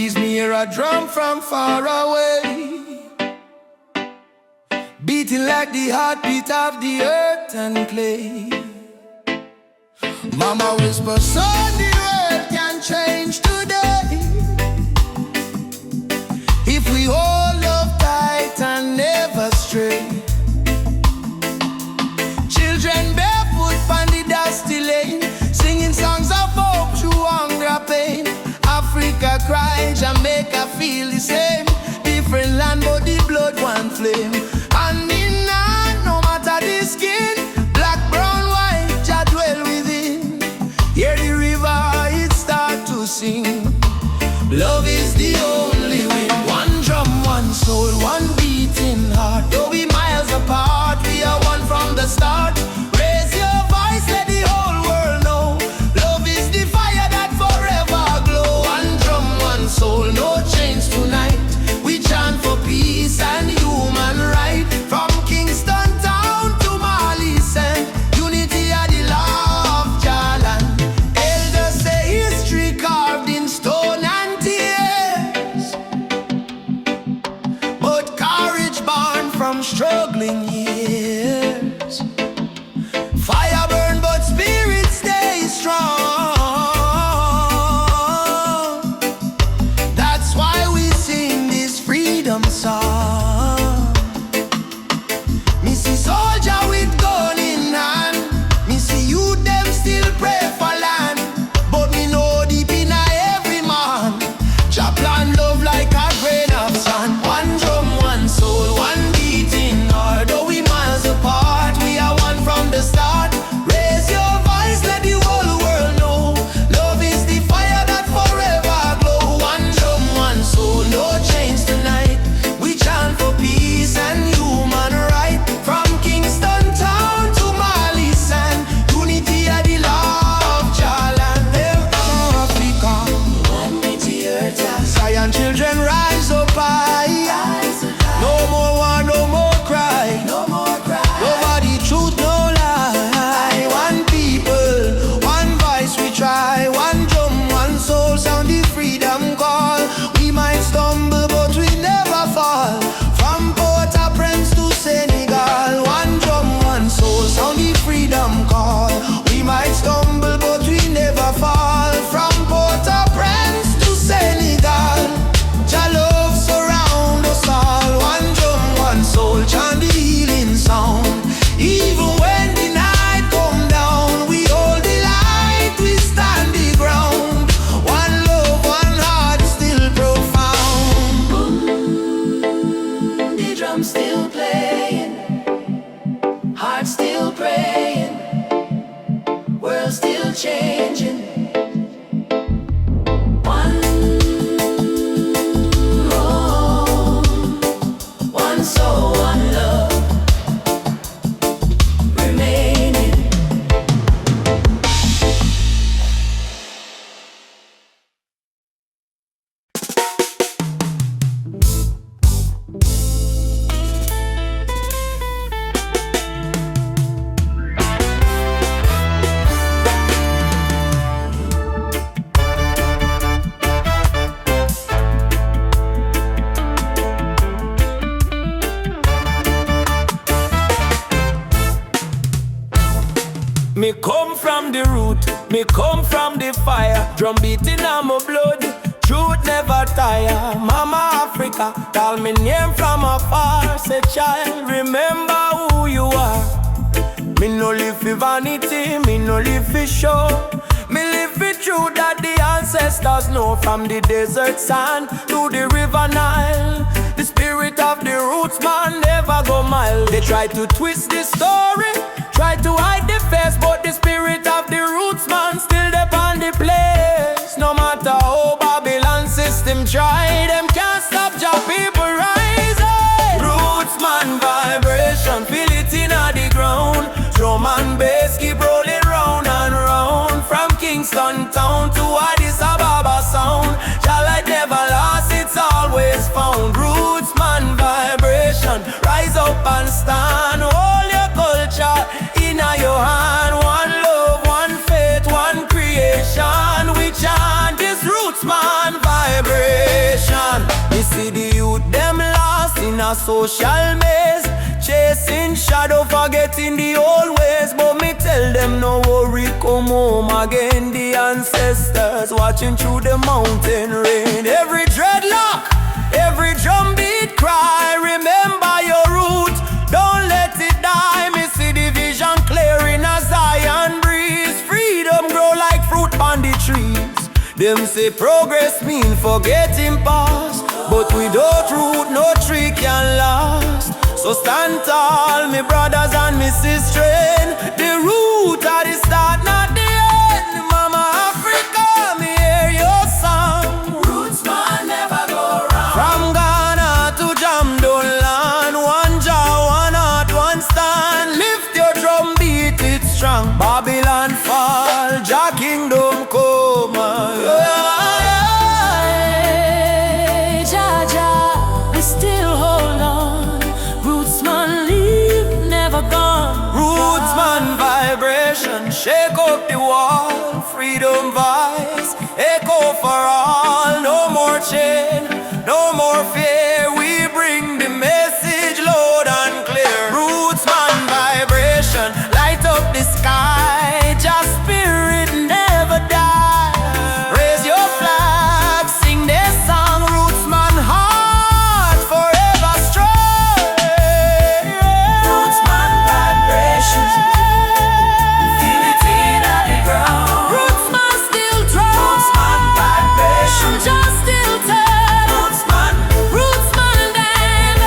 breeze, me hear a drum from far away, beating like the heartbeat of the earth and clay. Mama whisper, son, the world can change today if we hold love tight and never stray. Children barefoot on the dusty lane, singing songs of hope through hunger pain. Africa cry, Jamaica feel the same. Different land but the blood one flame. And in hand, no matter the skin, black, brown, white, Jah dwell within. Hear the river, it start to sing. Love is the only way. One drum, one soul, one beating heart. Though we miles apart, we are one from the start. Raise your voice, let the whole world know. Love is the fire that forever glow. One drum, one soul, no chains tonight. We chant for peace and human right. From Kingston town to Mali Sand, unity are the law of Jalan. Elders say history carved in stone and tears, but courage born from struggling years. Fire burn but spirit stay strong. That's why we sing this freedom song. Me see soldier with gun in hand, me see youth them still pray for land. But me know deep in every man, Jah plan love like a grain of sand. One drum, one soul, one beating heart. Though we miles apart, we are one from the start. Raise your voice, let the whole world know. Love is the fire that forever glow. One drum, one soul, no chains tonight. We chant for peace and human right. From Kingston town to Mali Sand, unity are the law of Jalan. Africa, one with the earth. Zion children rise up high. No more war, no more cry. No more cry. Nobody truth, no lie. One people, one voice we try. One drum, one soul, sound the freedom call. We might stumble, but we never fall. From Port-au-Prince to Senegal, one drum, one soul, sound the freedom call. We might stumble, but we never fall. From Port-au-Prince to Senegal, Jah love surround us all. One drum, one soul, chant the healing sound. Even when the night come down, we hold the light, we stand the ground. One love, one heart, still profound. The drum still playing, heart still praying, world still changing. One home, one soul, one love remaining. Me come from the root, me come from the fire. Drum beating on my blood, truth never tire. Mama Africa, call me name from afar. Say child, remember who you are. Me no live for vanity, me no live for show. Me live for truth that the ancestors know. From the desert sand to the river Nile, the spirit of the roots man never go mild. They try to twist the story, try to hide the face, but the spirit of the roots man still there on the place. No matter how Babylon system try, them can't stop Jah people rising. Roots man vibration, feel it in the ground. Drum and bass keep rolling round and round. From Kingston town to Addis Ababa sound, Jah light never lost, it's always found. Roots man vibration, rise up and stand. Hold your culture in your hand. One love, one faith, one creation. We chant this roots man vibration. see the youth them lost in a social maze, chasing shadow, forgetting the old ways. But me tell them no worry, come home again. The ancestors watching through the mountain rain. Every dreadlock, every drum beat cry, remember your root, don't let it die. Me see the vision clearing as Zion breeze. Freedom grow like fruit on the trees. Them say progress mean forgetting past, but without root no tree can last. So stand tall, me brothers and me sisters. The root at the start, not the end. Mama Africa, me hear your song. Roots man never go wrong. From Ghana to Jamdoland, one jaw, one heart, one stand. Lift your drum, beat it strong. Babylon fall, Jah kingdom come. Jah, Jah, we still hold on. Roots man leave, never gone. Roots man vibration, shake up the wall. Freedom vibes, echo for all. No more chain, no more fear. We bring the message loud and clear. Roots man vibration, light up the sky. Just spirit never die. Raise your flag, sing their song. Roots man heart forever strong. Roots man vibration. Feel it in the ground. Roots man still drum. Roots man vibration. Just still turn. Roots man. Roots man dance.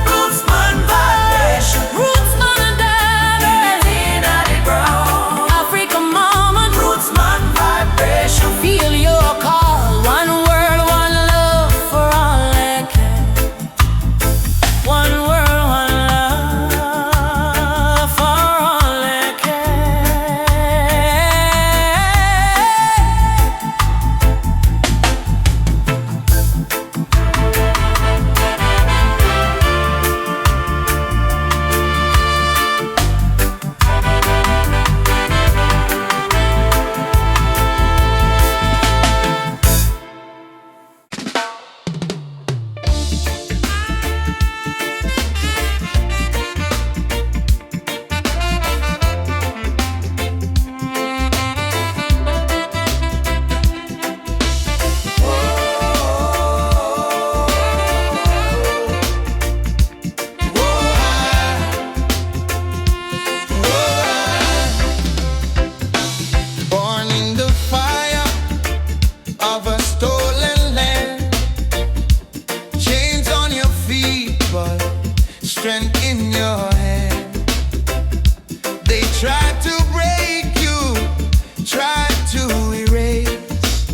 Roots man vibration. Roots man dance. Feel it in the ground. Africa mama. Roots man vibration. Feel your call. One world, one love for all that can. One world, one love for all that can. Born in the fire of a stolen land. Chains on your feet, but strength in your hand. They tried to break you, tried to erase,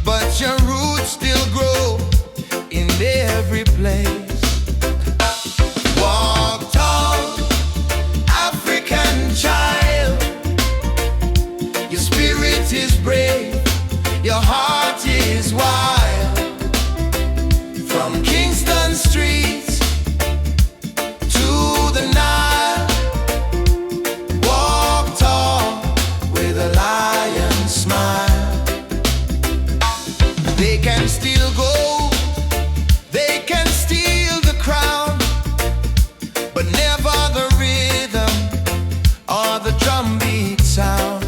but your roots still grow in every place. Walk tall, African child. Your spirit is brave, your heart is wild. From Kingston streets to the Nile, walk tall with a lion smile. They can steal gold, they can steal the crown, but never the rhythm or the drum beat sound.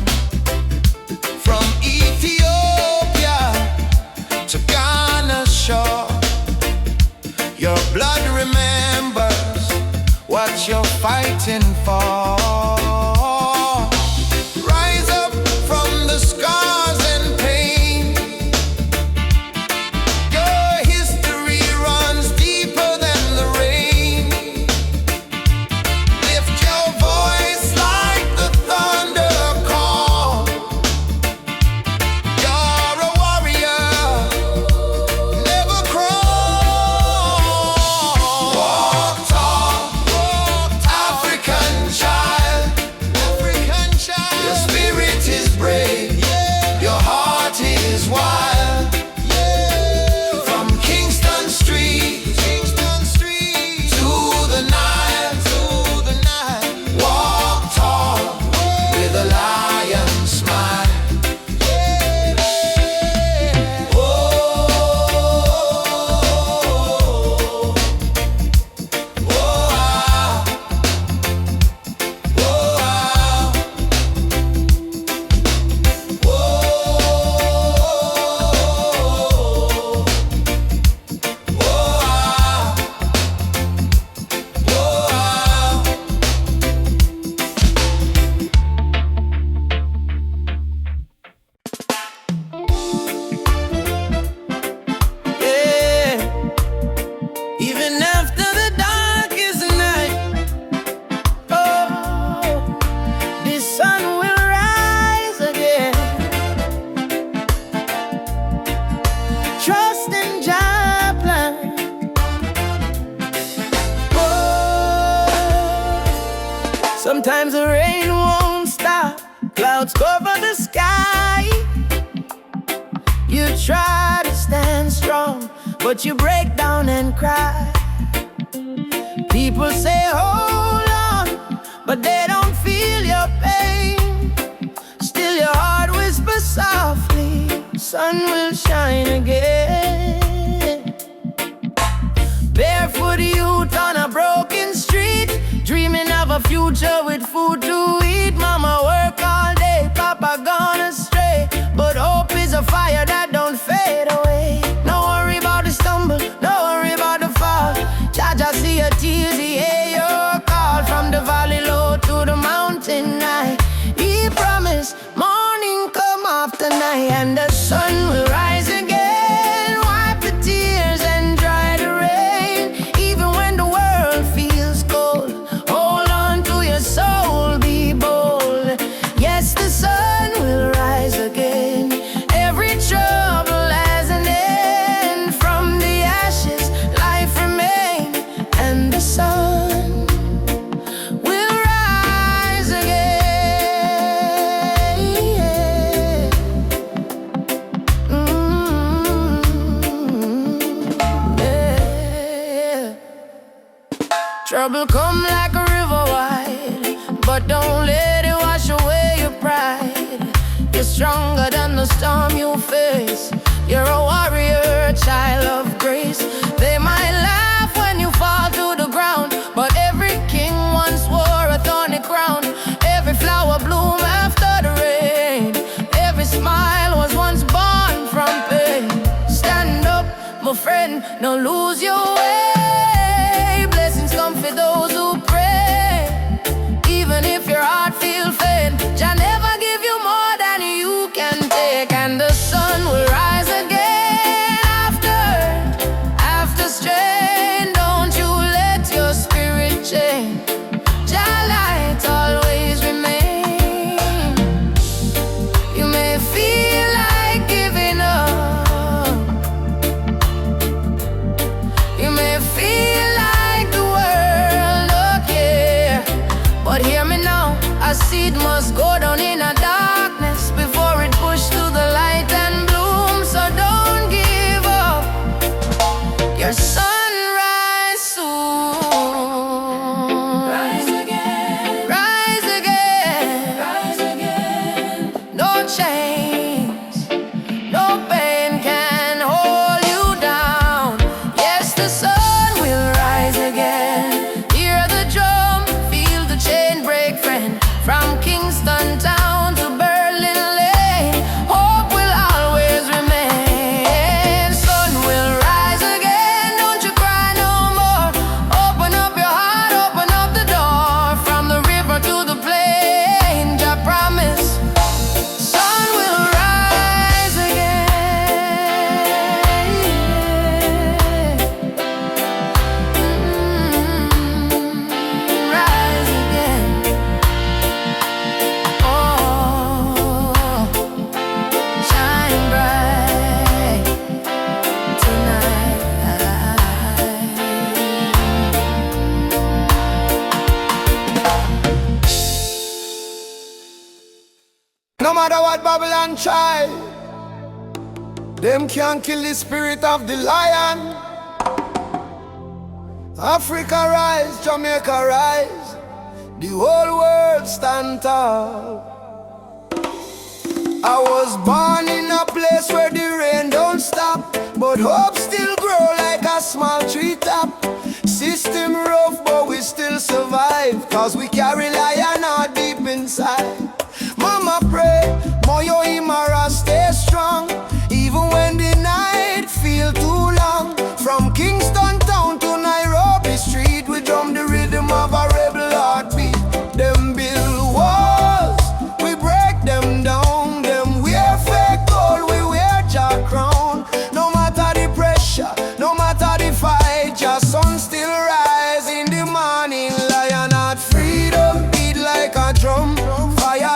From Ethiopia to Ghana's shore, your blood remembers what you're fighting for. Rise up from the scars and pain. Your history runs deeper than the rain. Lift your voice like the thunder call. You're a warrior, never crawl. Walk tall, African child. Sometimes the rain won't stop, clouds cover the sky. You try to stand strong, but you break down and cry. People say hold on, but they don't feel your pain. Still your heart whispers softly, sun will shine again. Barefoot youth on a broken street, dreaming of a future with food to eat. Mama work all day, Papa gone astray, but hope is a fire that don't fade away. No worry about the stumble, no worry about the fall. Jaja see your tears, he hear your call. From the valley low to the mountain high, he promised morning come after night, and the sun will rise again. Wipe the tears and dry the rain. Even when the world feels cold, hold on to your soul, be bold. Yes, the sun will rise again. Every trouble has an end. From the ashes, life remains, and the sun will rise again. Yeah. Trouble come like a river wide, but don't let it wash away your pride. You're stronger than the storm you face. You're a warrior, child of grace. They might laugh when you fall to the ground, but every king once wore a thorny crown. Every flower bloom after the rain. Every smile was once born from pain. Stand up, my friend, don't lose your way. Blessings come for those who pray. Even if your heart feels faint, Jah never give you more than you can take. And the sun will rise again after strain. Don't you let your spirit change. Jah light always remain. You may feel like giving up, you may feel like the world don't care, but hear me now, a seed must go down in a darkness before it push to the light and bloom. So don't give up, your sunrise soon. Rise again, rise again, rise again. No chains, no pain can hold you down. Yes, the sun will rise again. Hear the drum, feel the chain break, friend. From Kingston town to Berlin Lane, hope will always remain. Sun will rise again, don't you cry no more. Open up your heart, open up the door. From the river to the plain, Jah promise, sun will rise again. Rise again. Oh, shine bright tonight. No matter what Babylon try, them can't kill the spirit of the lion. Africa rise, Jamaica rise, the whole world stand tall. I was born in a place where the rain don't stop, but hope still grow like a small treetop. System rough, but we still survive, cause we carry lion out deep inside. Mama pray, Moyo Imara stay strong, even when the night feel too long. From Kingston town to Nairobi street, we drum the rhythm of a rebel heartbeat. Them build walls, we break them down. Them wear fake gold, we wear Jah crown. No matter the pressure, no matter the fight, Jah sun still rise in the morning. Lion heart freedom beat like a drum. Fire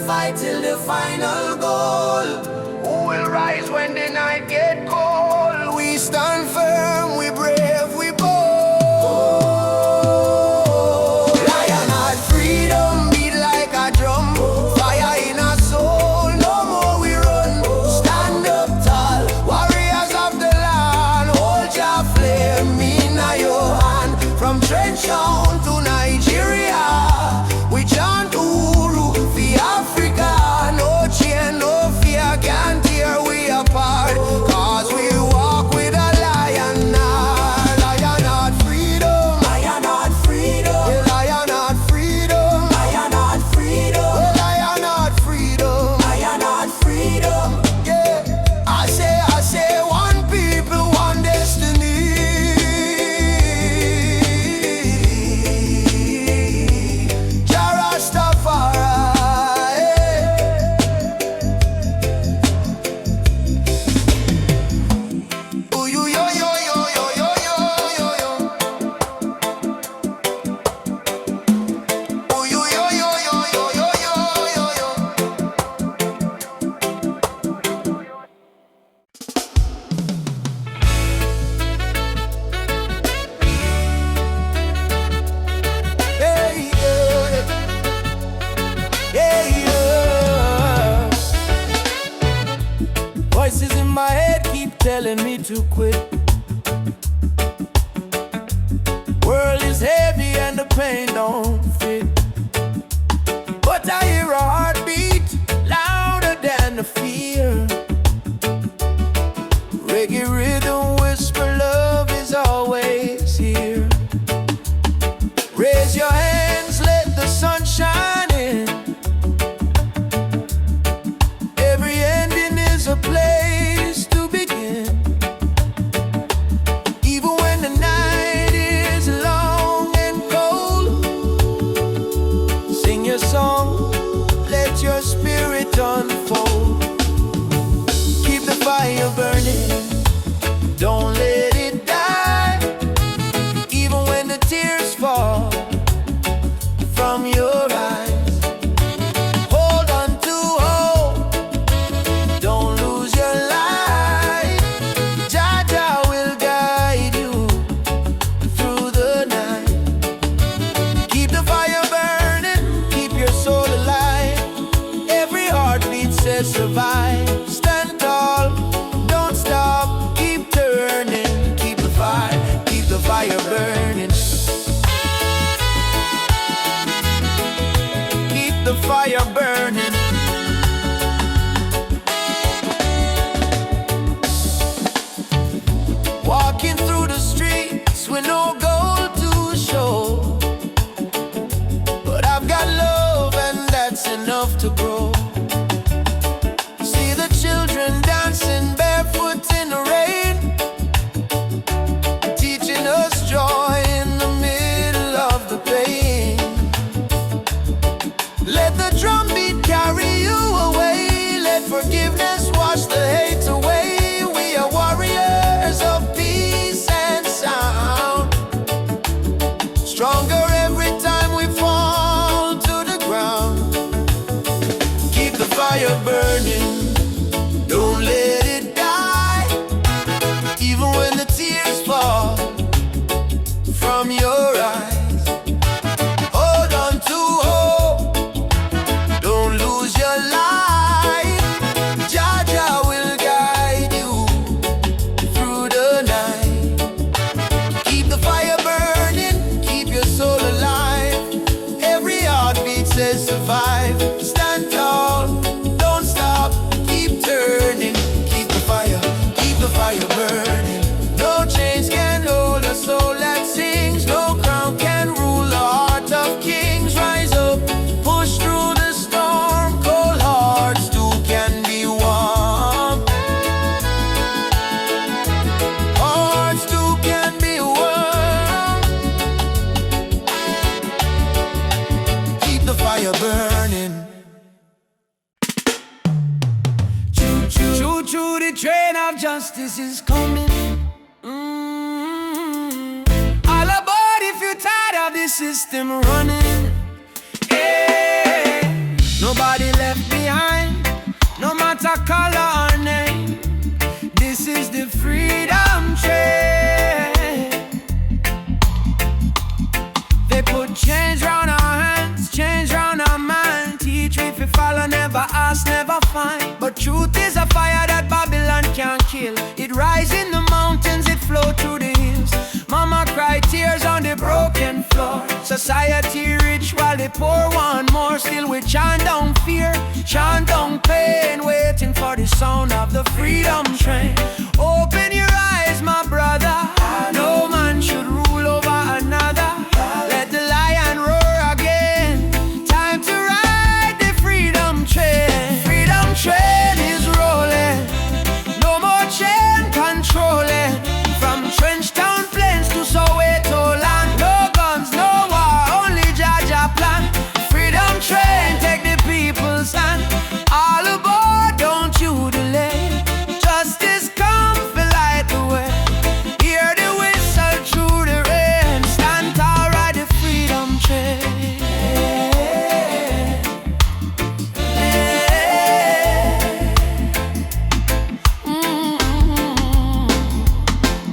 fight till the final goal. Who will rise when the night get cold? We stand firm, we brave, we bold. Lion heart freedom beat like a drum. Fire in our soul, no more we run. Stand up tall, warriors of the land. Hold your flame in your hand. From Trenchtown to Nigeria, we chant Uru for Africa. No chain, no fear can tear we apart. Cause we walk with a lion heart. Lion heart freedom. Lion heart freedom. Lion heart freedom. Lion heart freedom. Lion heart freedom. Lion heart freedom. Yeah. I say one people, one destiny. Voices in my head keep telling me to quit. World is heavy and the pain don't fit. But I hear a heartbeat louder than the fear. Reggae rhythm whisper love is always here. Raise your hands, let the sun shine in. Every ending is a place to begin. Even when the night is long and cold, sing your song, let your spirit unfold. Keep the fire burning, don't let it die. Even when the tears fall from your eyes, hold on to hope, don't lose your light. Jaja will guide you through the night. Keep the fire burning, keep your soul alive. Every heartbeat says survive. Stand tall, don't stop, keep turning. Keep the fire burning. Keep the fire burning. Walking through the streets with no goal to show, but I've got love and that's enough to grow. See the children dancing barefoot in the rain, teaching us joy in the middle of the pain. Let the drum beat carry you away. Let forgiveness wash the hate away. We are warriors of peace and sound. Stronger every time we fall to the ground. Keep the fire burning, don't let it die. Even when the tears fall from your eyes, hold on to hope, don't lose your light. Jaja will guide you through the night. Keep the fire burning, keep your soul alive. Every heartbeat says survive. Stand tall, don't stop, keep turning. Keep the fire burning. No chains can hold a soul that sings. No crown can rule the heart of kings. Rise up, push through the storm. Cold hearts too can be warm. Hearts too can be warm. Keep the fire burning. Choo choo, choo choo, the train of justice is coming. All aboard if you're tired of the system running. Hey, nobody left a ass never find. But truth is a fire that Babylon can't kill. It rise in the mountains, it flow through the hills. Mama cry tears on the broken floor. Society rich while the poor want more. Still we chant down fear, chant down pain, waiting for the sound of the freedom train. Open your eyes, my brother. No man should rule over another. Let the lion roar again. Time to ride the freedom train. Freedom train is rolling. No more chain controlling. From Trenchtown Plains to Soweto land. No guns, no war, only Jaja plan. Freedom train, take the people's hand. All aboard, don't you delay. Justice come, fill light the way. Hear the whistle through the rain. Stand tall, ride the freedom train.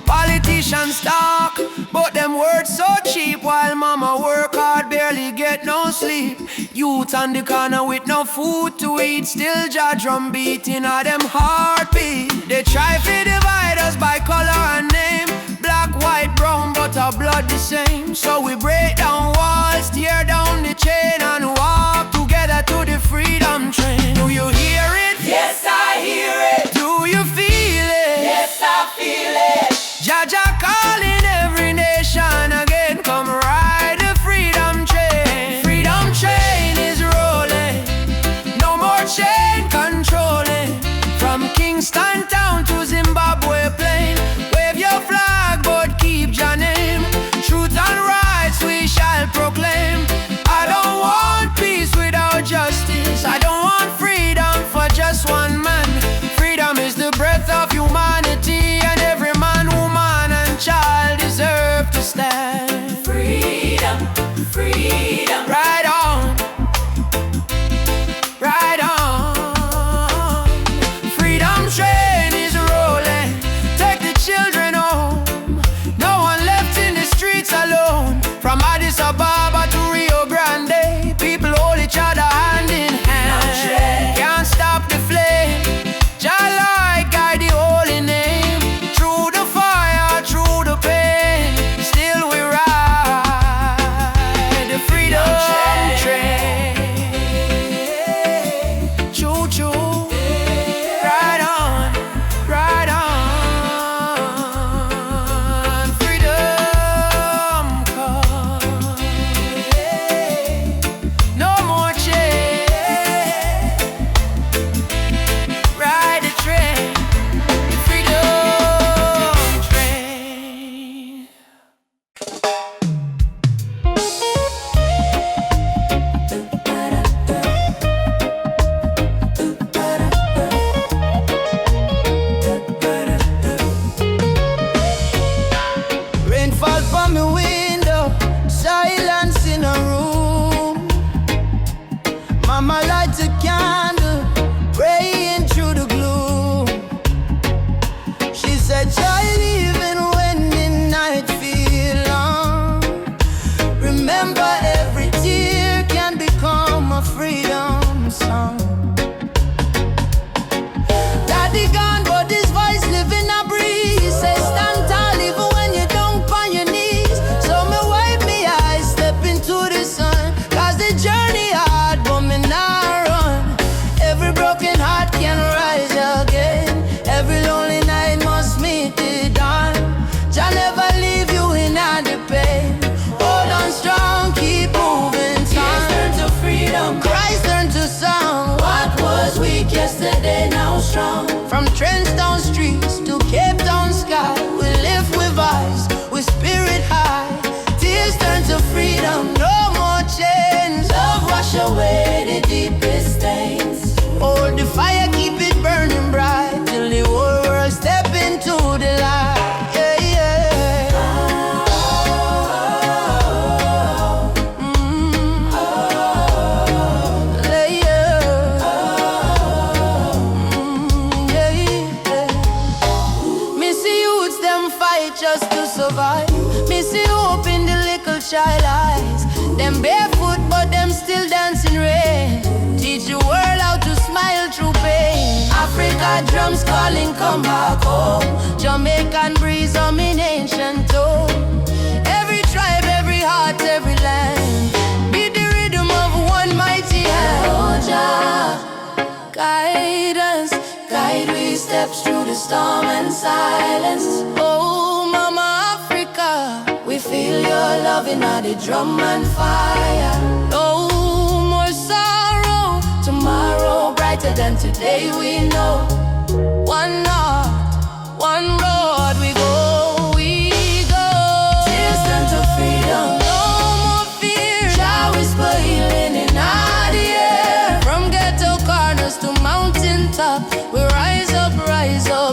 Politicians talk, but them words so cheap. While mama work hard, barely get no sleep. Youth on the corner with no food to eat. Still jaw drum beating at them heartbeat. They try to divide us by color and name. Black, white, brown, but our blood the same. So we break down walls, tear down the chain, and walk together to the freedom train. Do you hear it? Yes, I hear it. Do you feel it? Yes, I feel it. Jaja calling every nation again. Come ride the freedom train. Freedom train is rolling. No more chain controlling. From Kingston town to Zimbabwe plain. Wave your flag but keep your name. Truth and rights we shall proclaim. I don't want peace without justice. I don't want freedom for just one man. Freedom is the breath of humanity, and every man, woman and child deserve to stand. Freedom, freedom. Right on, right on. Freedom train is rolling. Take the children home. No one left in the streets alone. From Addis Ababa to Rio Grande, people hold each other hand in hand. Can't stop the flame. Jah light guide the holy name. Through the fire, through the pain, still we ride the freedom train. Choo choo, ride on, ride on. Freedom come. No more chain. Ride the train, freedom train. Rain fall from my window, silence in a room. Mama lights a candle, praying through the gloom. She said, child, even when the night feel long, remember every tear can become a freedom song. Daddy gone, but his voice live in a breeze. Say stand tall even when you don't on your knees. So me wipe me eyes, step into the sun. Cause the journey hard, but me not run. Every broken heart can rise again. Every lonely night must meet the dawn. Jah never leave you in the pain. Hold on strong, keep moving. Tears turn to freedom. Christ turn to song. What was weak yesterday now strong. From Trenchtown streets to Cape Town sky, we lift with eyes, with spirit high. Tears turn to freedom, no more chains. Love wash away the deepest stains. Hold the fire, keep it burning bright, till the whole world step into the light. Yeah, yeah. Yeah, yeah. Missy youths, them fight just to survive. Missy hope in the little child eyes. Them barefoot, but them still dancing red. drums calling, come back home. Jamaican breeze on me ancient tone. Every tribe, every heart, every land, beat the rhythm of one mighty hand. Oh Jah, guide us, guide we steps through the storm and silence. Oh Mama Africa, we feel your love in the drum and fire. No more sorrow, tomorrow brighter than today we know. One heart, one road, we go, we go. Tears turn to freedom, no more fear. Jah whisper healing in the air. From ghetto corners to mountain top, we rise up,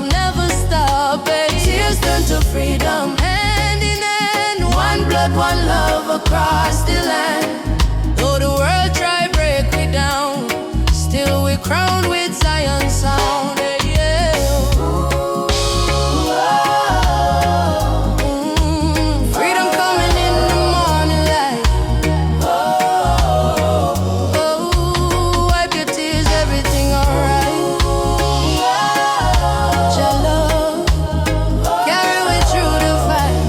never stop. Tears turn to freedom, hand in hand. One blood, one love across the land. Though the world try break me down, still we crowned with Zion sound. Freedom coming in the morning light. Wipe your tears, everything alright. Your love carry me through the fight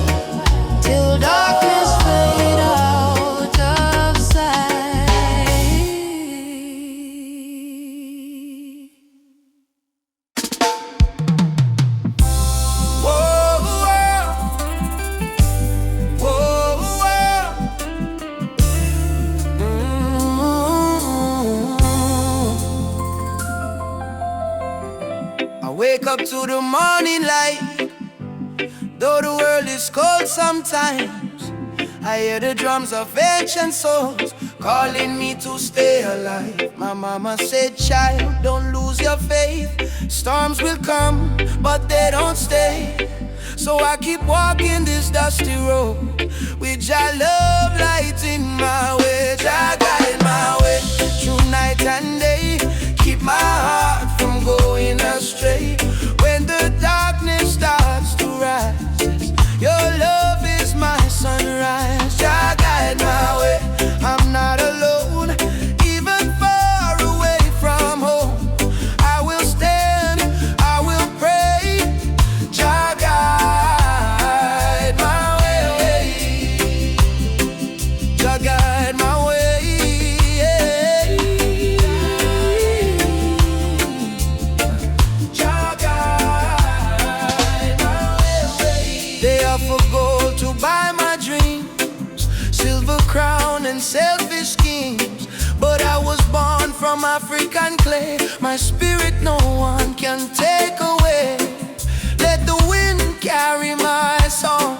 till darkness fade out of sight. Whoa, whoa, whoa. I wake up to the morning light. Though the world is cold sometimes, I hear the drums of ancient souls calling me to stay alive. My mama said, child, don't lose your faith. Storms will come, but they don't stay. So I keep walking this dusty road with Jah love lighting my way. Jah guide my way through night and day. Keep my heart from going astray. When the darkness starts to rise, your love is my sunrise. Jah guide my way, I'm not alone. Even far away from home, I will stand, I will pray. Jah guide my way, Jah guide my way. Jah guide my way. They offer gold to buy my dreams, silver crown and selfish schemes. But I was born from African clay. My spirit no one can take away. Let the wind carry my song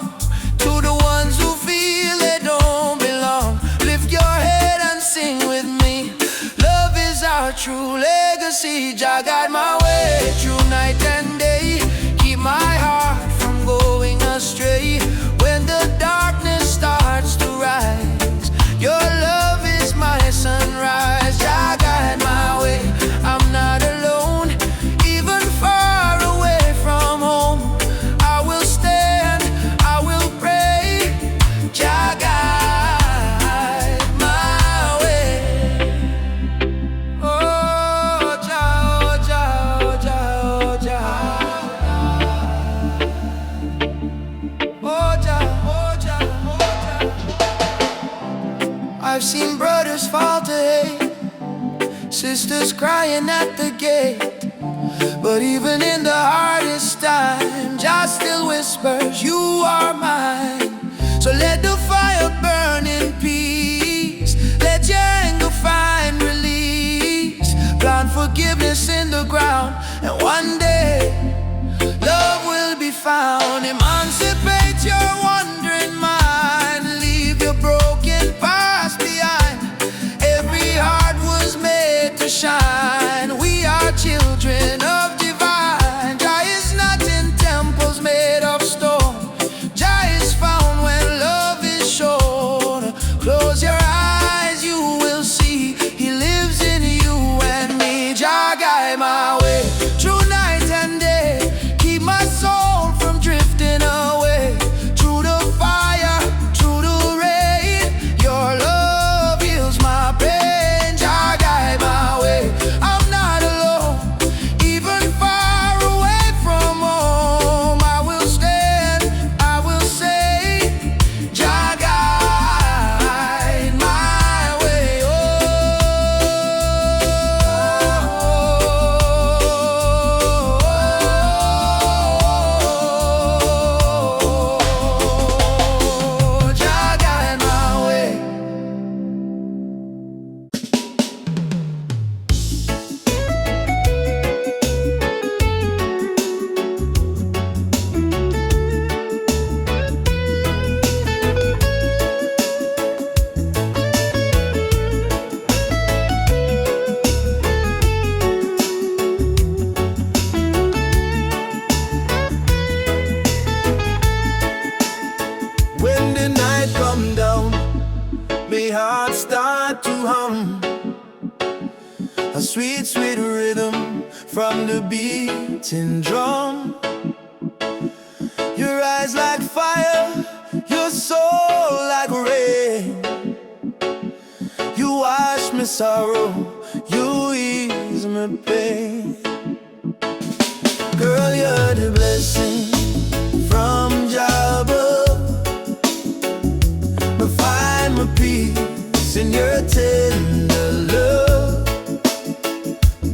to the ones who feel they don't belong. Lift your head and sing with me. Love is our true legacy. Jah guide my way through night and day. Keep my heart from going astray. When the darkness starts to rise, your love is my sunrise. Jah guide my way, I'm not alone. Even far away from home, I will stand, I will pray. Jah guide my way. Oh Jah, oh Jah, oh Jah, oh Jah. Oh Jah, oh Jah, oh Jah. I've seen brothers fall to hate, sisters crying at the gate. But even in the hardest time, Jah still whispers, you are mine. So let the fire burn in peace. Let your anger find release. Plant forgiveness in the ground, and one day love will be found. Emancipate your wandering mind. Leave your broken past behind. Every heart was made to shine. We are children of divine. Jah is not in temples made of stone. Jah is found when love is shown. Close your eyes, you will see He lives in you and me. Jah guide my way through night and day. Keep my soul from drifting away. Through the fire, through the rain, your love heals my pain. Jah guide my way, a sweet, sweet rhythm from the beating drum. Your eyes like fire, your soul like rain. You wash me sorrow, you ease my pain. Girl, you're the blessing from Jah above. I find my peace in your tender love.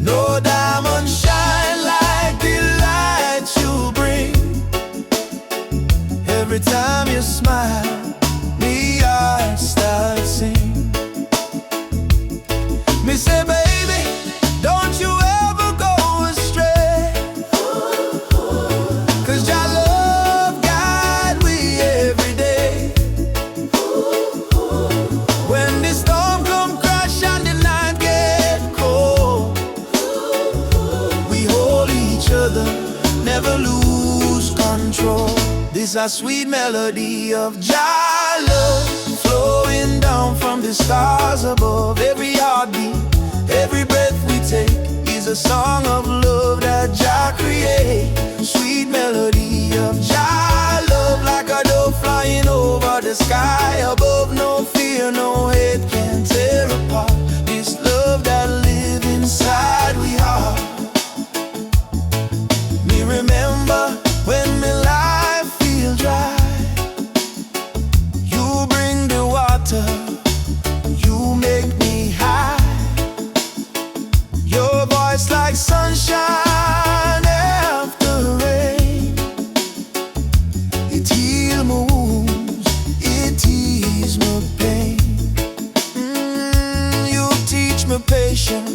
No diamond shine like the light you bring. Every time you smile, me heart starts sing. Me say, baby, don't you ever go astray, 'cause Jah love guide we every day. When the storm come crash and the night get cold, we hold each other, never lose control. This a sweet melody of Jah love, flowing down from the stars above. Every heartbeat, every breath we take is a song of love that Jah create. Sweet melody of Jah love, like a dove flying over the sky above. No fear, no hate can tear apart this love that live inside we heart. Me remember when me life feel dry, you bring the water, you make me high. Your voice like sunshine after rain. It heal my wounds, it ease my pain. You teach me patience,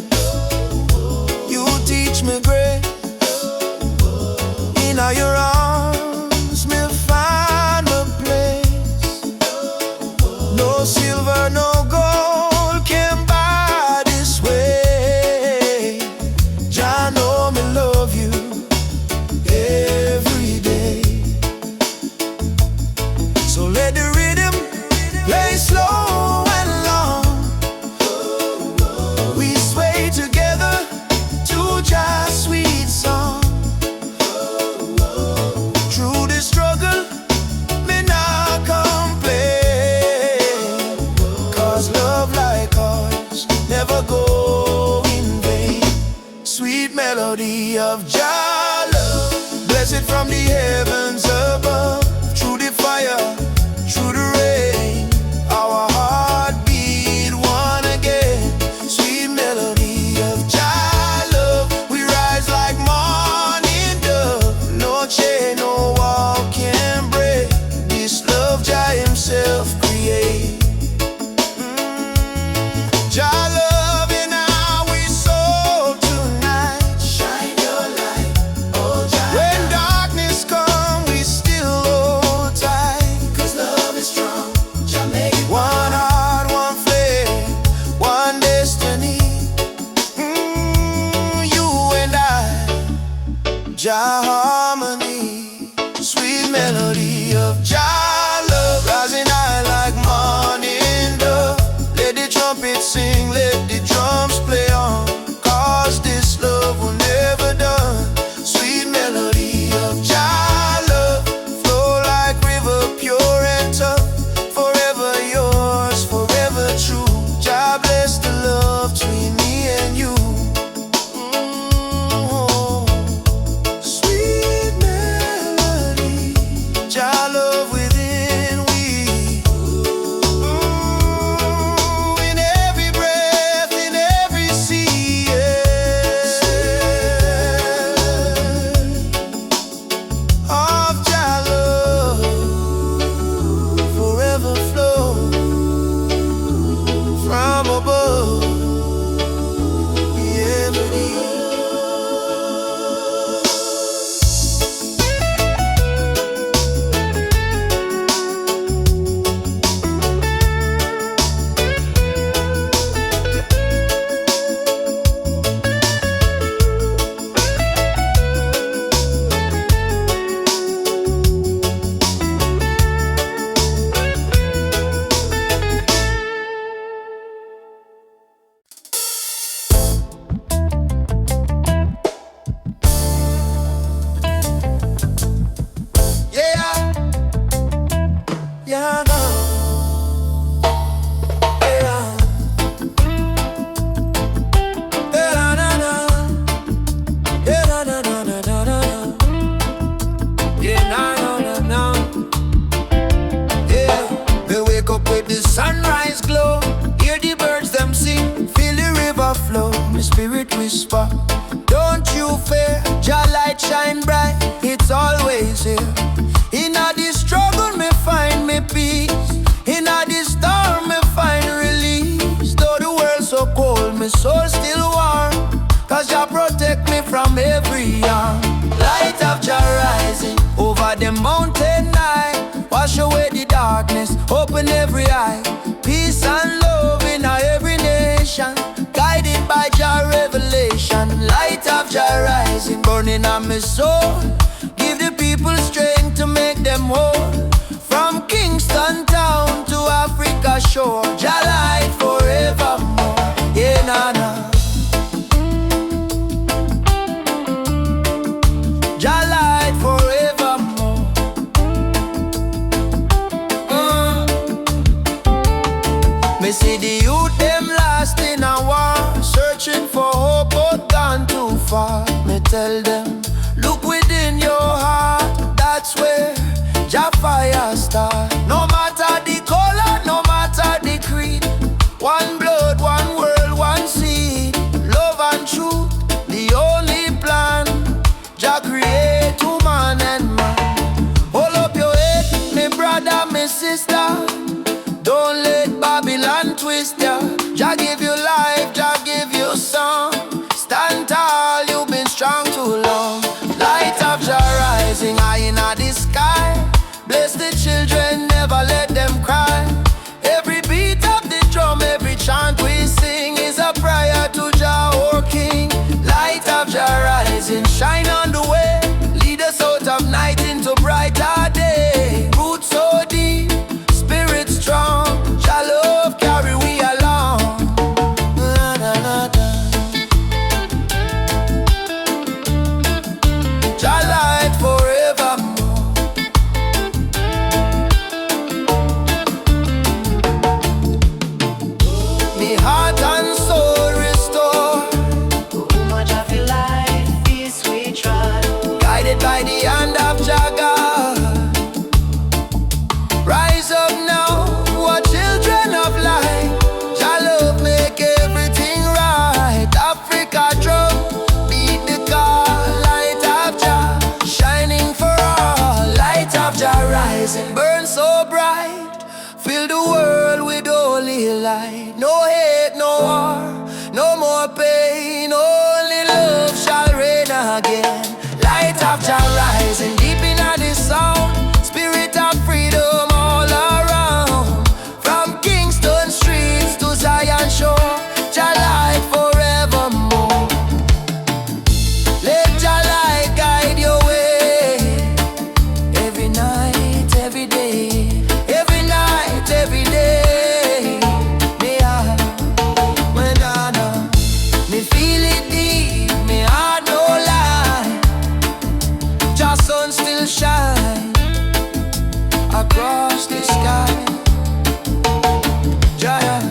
you teach me grace. In all your arms me find my place. No silver, no gold can buy this way. Jah know me love you every day. So let the rhythm play slow and long. We sway together to Jah's sweet song. Through the struggle, me not complain, 'cause love like ours never go in vain. Sweet melody of Jah love, blessed from the heavens above. Through the fire, through the rain, our heart beat one again. Sweet melody of Jah love, we rise like morning dove. No chain, no wall can break this love Jah himself create. Jah love in our soul tonight. Shine your light, oh Jah. When darkness come, we still hold tight, 'cause love is strong. Jah make it one heart, one flame, one destiny. You and I, Jah harmony. Sweet melody of Jah love, rising high like morning dove. Let the trumpet sing, whisper, don't you fear, Jah light shine bright, it's always here. In a this struggle me find me peace, in a this storm me find release. Though the world so cold, my soul still warm, cause Jah protect me from every harm. Light of Jah rising over the mountain night, wash away the darkness, open every eye. Peace and love in every nation, guided by Jah revelation. Light of Jah rising, burning on my soul, give the people strength to make them whole. From Kingston town to Africa shore, Jah light forevermore. Yeah, nah, nah. Jah light forevermore. Me see the youth them lost in a war, searching for hope but gone too far. Me tell them, look within your heart, that's where Jah fire start. No matter the color, no matter the creed, one blood, one world, one seed. Love and truth, the only plan. Jah create woman and man. Hold up your head, me brother, me sister, don't let Babylon twist ya. Jah give you life, Jah give you song. Stand tall, you've been strong too long. Light of Jah rising high in the sky, bless the children, never let them cry. Every beat of the drum, every chant we sing is a prayer to Jah, our King. Light of Jah rising, shine on the way, lead us out of night into brighter day. Roots so deep, spirit strong, Jah love carry we along. Na, na, na, na. Jah light forevermore. Me heart and soul restore, Too much of your life is we trod, guided by the hand of Jah God. Rise up now, what children of light. Jah love make everything right. Africa drum, beat the call. Light of Jah, shining for all. Light of Jah rising, burn so bright, fill the world with holy light. No hate, no war, no more pain, only love shall reign again. Light of Jah rising, deep in the sound, spirit of freedom all around. From Kingston streets to Zion shore, Jah light forevermore. Let Jah light guide your way, every night, every day, every night, every day. Me I, when I know, me feel it deep, me heart no lie. Jah sun still shine across the sky. Giant.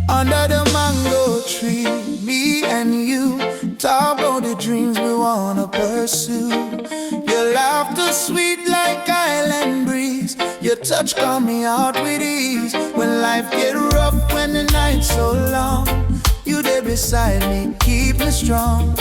Under the mango tree, me and you talk about the dreams we wanna pursue. Your laughter sweet like island breeze, your touch calm me out with ease. When life get rough, when the night's so long, you there beside me, keep me strong.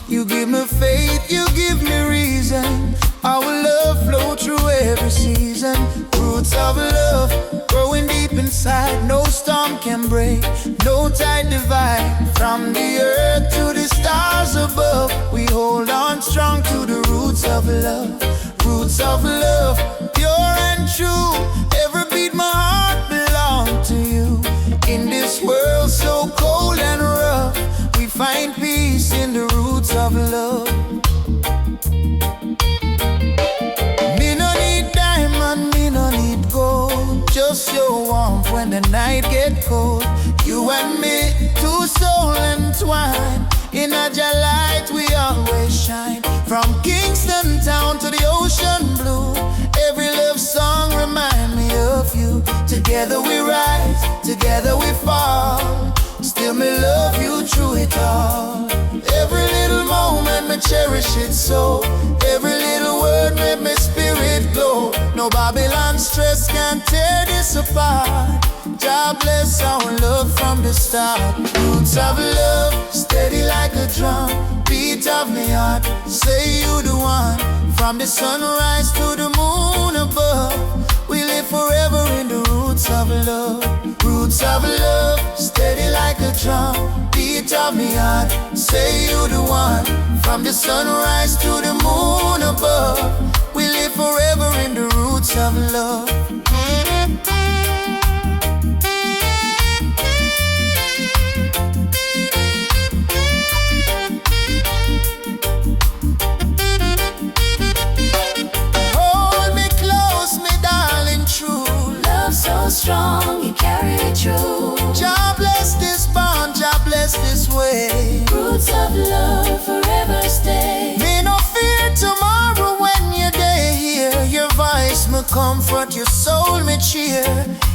You give me faith, you give me reason. Our love flow through every season. Roots of love growing deep inside. No storm can break, no tide divide. From the earth to the stars above, we hold on strong to the roots of love. Roots of love, pure and true. Every beat my heart belongs to you. In this world so cold and rough, we find peace in the roots of love. Me no need diamond, me no need gold, just your warmth when the night get cold. You and me, two souls entwined, in a Jah light we always shine. From Kingston town to the ocean blue, whether we fall, still me love you through it all. Every little moment me cherish it so. Every little word made me spirit glow. No Babylon stress can tear this apart. God bless our love from the start. Roots of love, steady like a drum. Beat of me heart, say you the one. From the sunrise to the moon above, we live forever in the roots of love. Roots of love, steady like a drum. Beat of me heart, say you the one. From the sunrise to the moon above, we live forever in the roots of love. So strong, you carry it through. Jah bless this bond, Jah bless this way. Roots of love forever stay. Me no fear tomorrow when you're here. Your voice me comfort, your soul me cheer.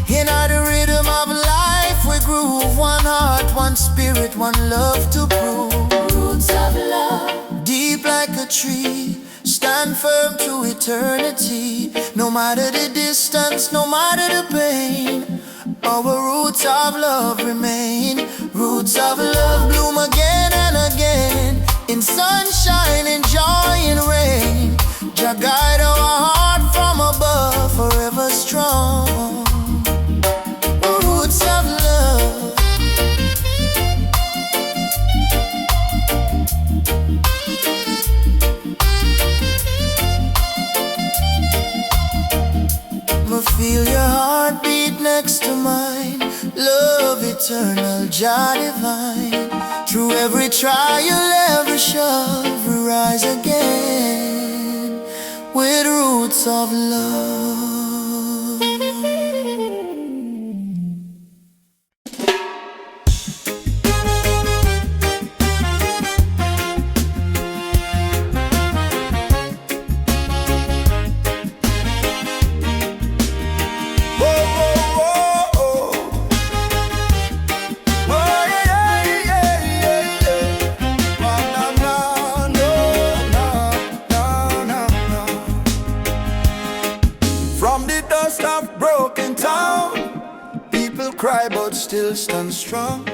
In the rhythm of life we groove. One heart, one spirit, one love to prove. Roots of love, deep like a tree, stand firm to eternity. No matter the distance, no matter the pain, our roots of love remain. Roots of love bloom again and again, in sunshine, in joy, in rain. Jah guide our heart from above, forever strong. Roots of love. Feel your heartbeat next to mine. Love eternal, Jah divine. Through every trial, every shove, we rise again with roots of love. Cry but still stand strong.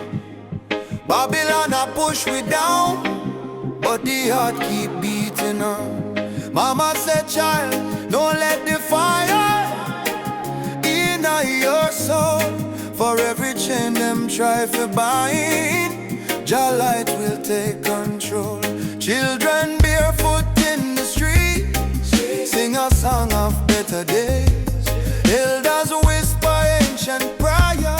Babylon a push we down, but the heart keep beating on. Mama said, child, don't let the fire in your soul. For every chain them try to bind, Jah light will take control. Children barefoot in the streets, sing a song of better days. Elders whisper ancient prayer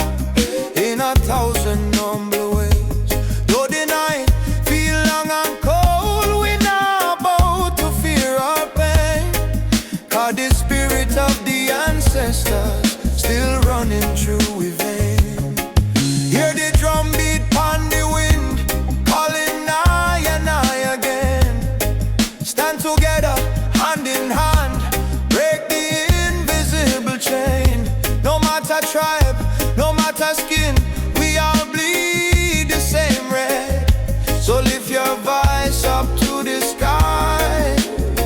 in 1,000 humble ways. Though the night feel long and cold, we not about to fear our pain. 'Cause the spirit of the ancestors still running through we vein. Hear the drum beat on the wind, calling nigh and nigh again. Stand together, hand in hand, break the invisible chain. No matter tribe, no matter skin, we all bleed the same red. So lift your voice up to the sky,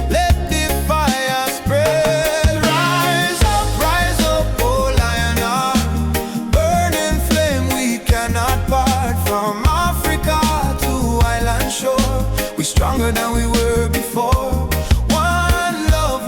let the fire spread. Rise up, oh Lionheart, burning flame we cannot part. From Africa to island shore, we stronger than we were before. One love,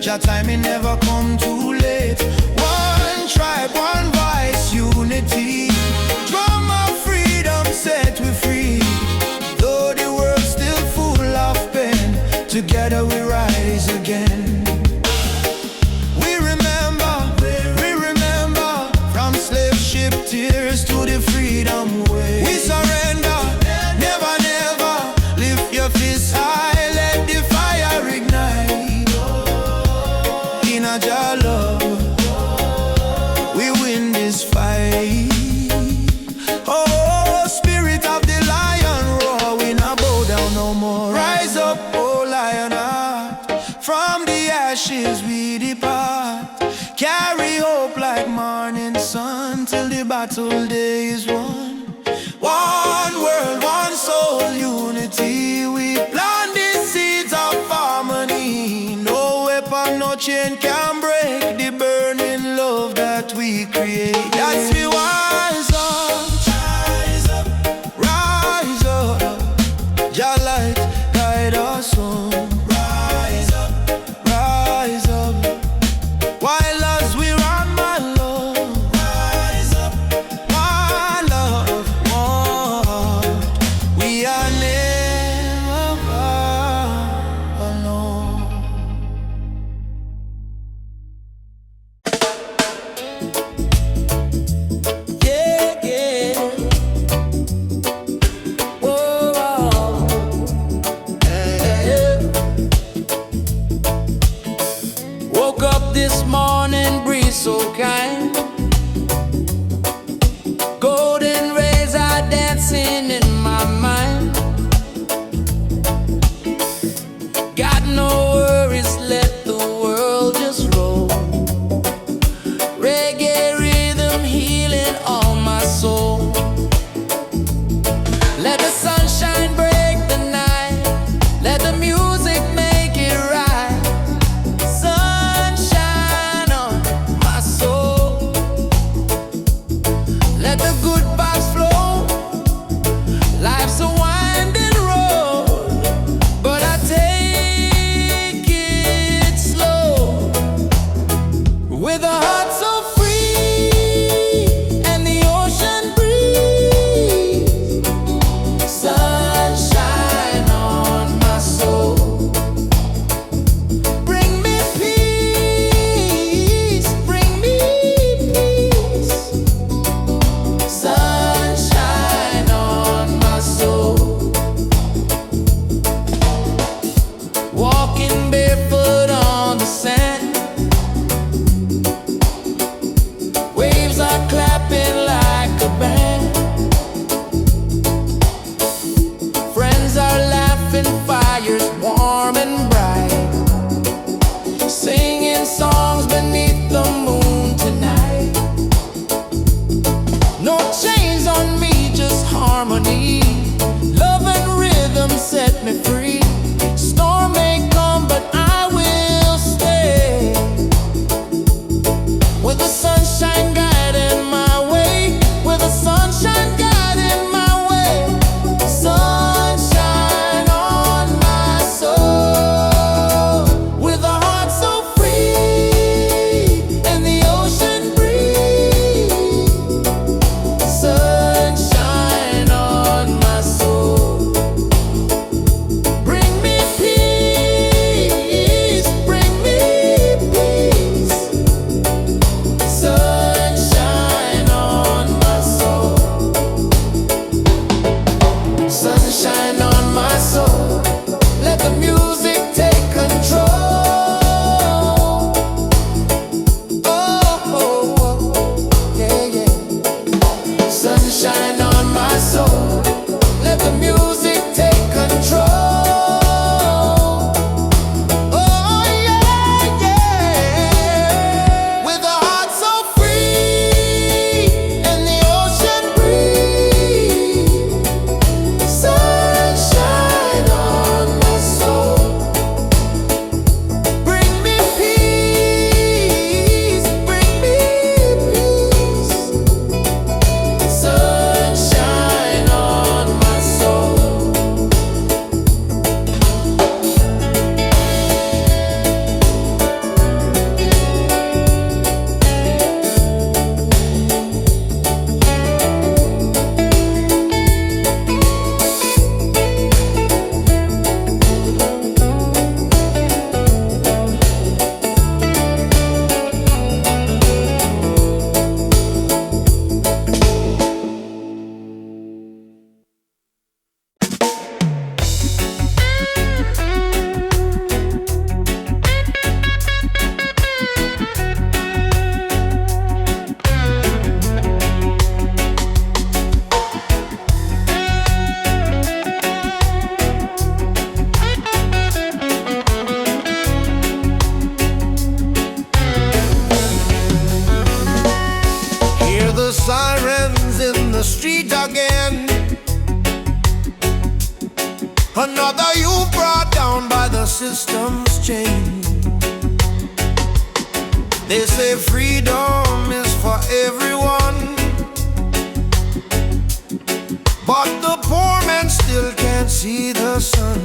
Jah time it never come too late. One tribe, one voice, unity. Drum of freedom set we free. Though the world's still full of pain, together we rise again. We remember, from slave ship tears to the freedom way. We surrender, never, never. Lift your fists high, let the fire ignite. In a Jah love, we win this fight. Oh, spirit of the lion roar, we not bow down no more. Rise up, oh lion heart, from the ashes we depart. Carry hope like morning sun till the battle day is won. One world, one soul, unity. We plant the seeds of harmony. No weapon, no chain can break the burning love that we create. That's we rise up, rise up. Jah light guide us home. Rise up, rise up. While as we run, my love, rise up, my love, one. We are never alone. Yeah, yeah. Whoa, yeah. Woke up this morning, breeze so kind. Golden rays are dancing in my mind. Got no worries, let the world just roll. Reggae rhythm healing all my soul. Let the sunshine break the night. Let the music make it right. Sunshine on my soul. Let the good vibes flow. Life's a Another youth brought down by the system's chain. They say freedom is for everyone, but the poor man still can't see the sun.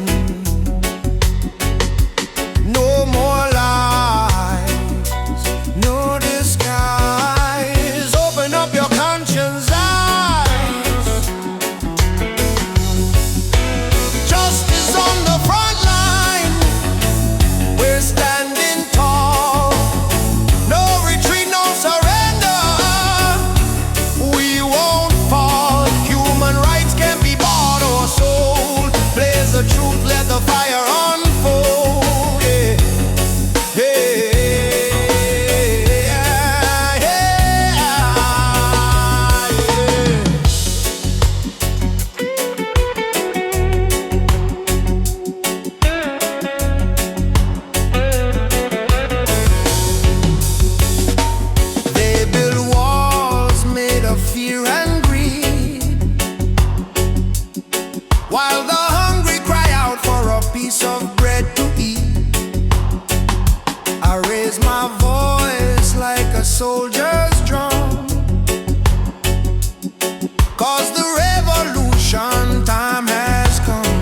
No more lies, no disguise. Open up your conscience eyes. Justice on the front line. We're standing tall. No retreat, no surrender. We won't fall. Human rights can be bought or sold. Blaze the truth, let the fire unfold. While the hungry cry out for a piece of bread to eat, I raise my voice like a soldier's drum, 'cause the revolution time has come.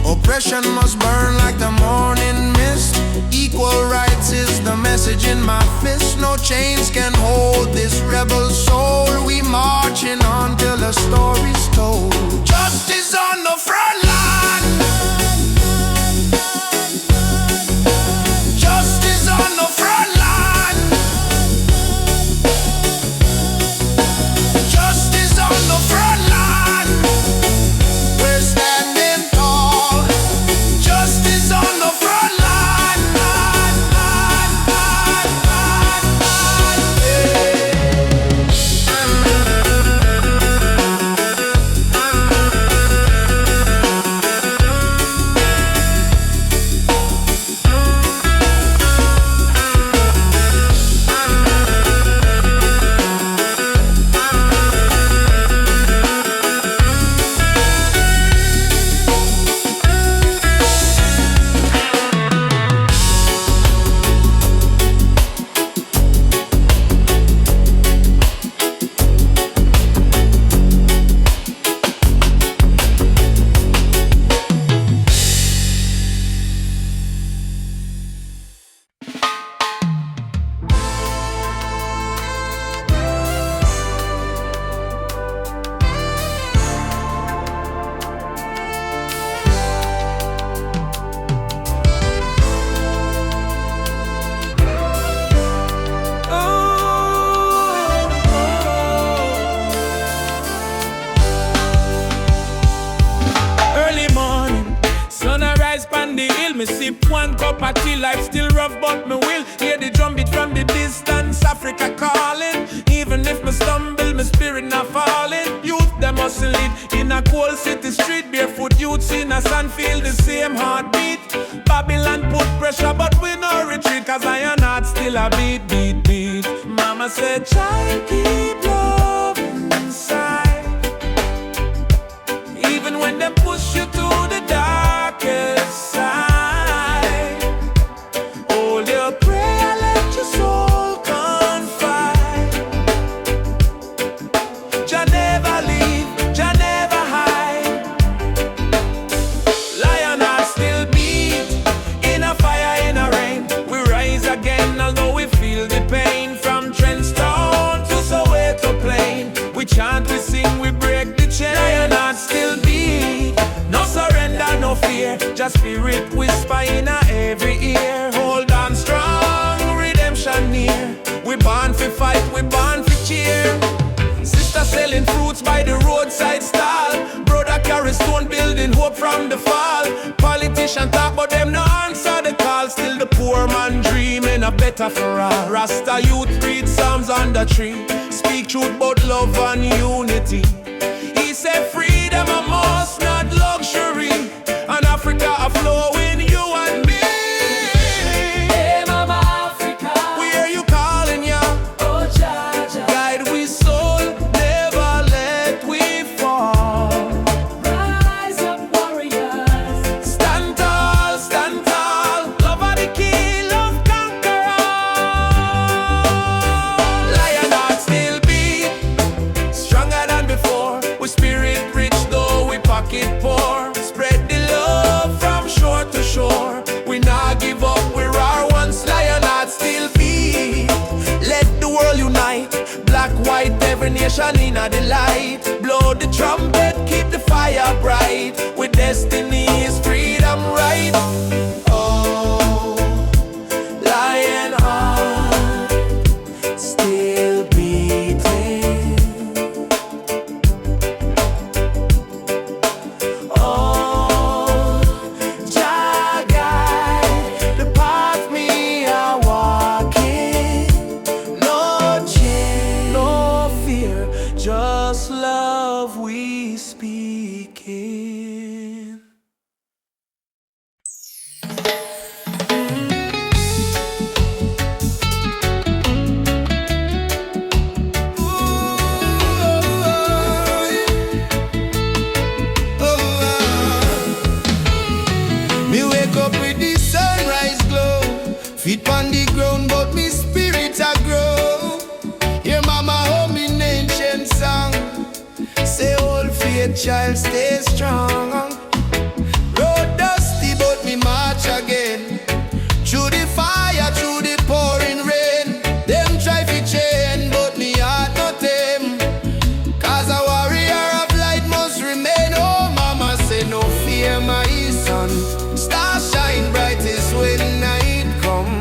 Oppression must burn like the morning mist. Equal rights is the message in my fist. No chains can hold this rebel soul. We marching on till the story's told. Justice on the front line. Justice on the front line. Justice on the front line. We're standing tall. Justice on the front line. Me sip one cup of tea, life still rough, but me will hear the drum beat from the distance. Africa calling, even if me stumble, my spirit not falling. Youth them must lead in a cold city street. Barefoot youths in a sand feel the same heartbeat. Babylon put pressure, but we no retreat, 'cause iron heart still a beat, beat, beat. Mama said, child, keep love inside, even when they push you to the darkest side. Chant, we sing, we break the chain. Lion heart still beat. No surrender, no fear. Just spirit whisper in every ear. Hold on strong, redemption near. We born for fight, we born for cheer. Sister selling fruits by the roadside stall. Brother carry stone building hope from the fall. Politician talk but them no answer the call. Still the poor man dreaming a better for all. Rasta youth read Psalms on the tree. Speak truth about love and unity. He said freedom a must, not luxury. And Africa a flowing, you and me. Hey Mama Africa, we hear you calling ya. Oh Jaja, guide we soul, never let we fall. rise up warrior. every nation in the light. Blow the trumpet, keep the fire bright. With destiny is freedom right. Oh, lion heart still beating. Oh, Jah guide the path me are walking. No change, no fear, just love we speaking. Me wake up with the sunrise glow. Feet on the ground, but me spirit a grow. Hear mama hum in ancient song. Say old faith child stay strong. Road dusty, but me march again. Through the fire, through the pouring rain. Them try to chain, but me heart not them. Cause a warrior of light must remain. Oh mama say no fear my son. Star shine brightest when night come.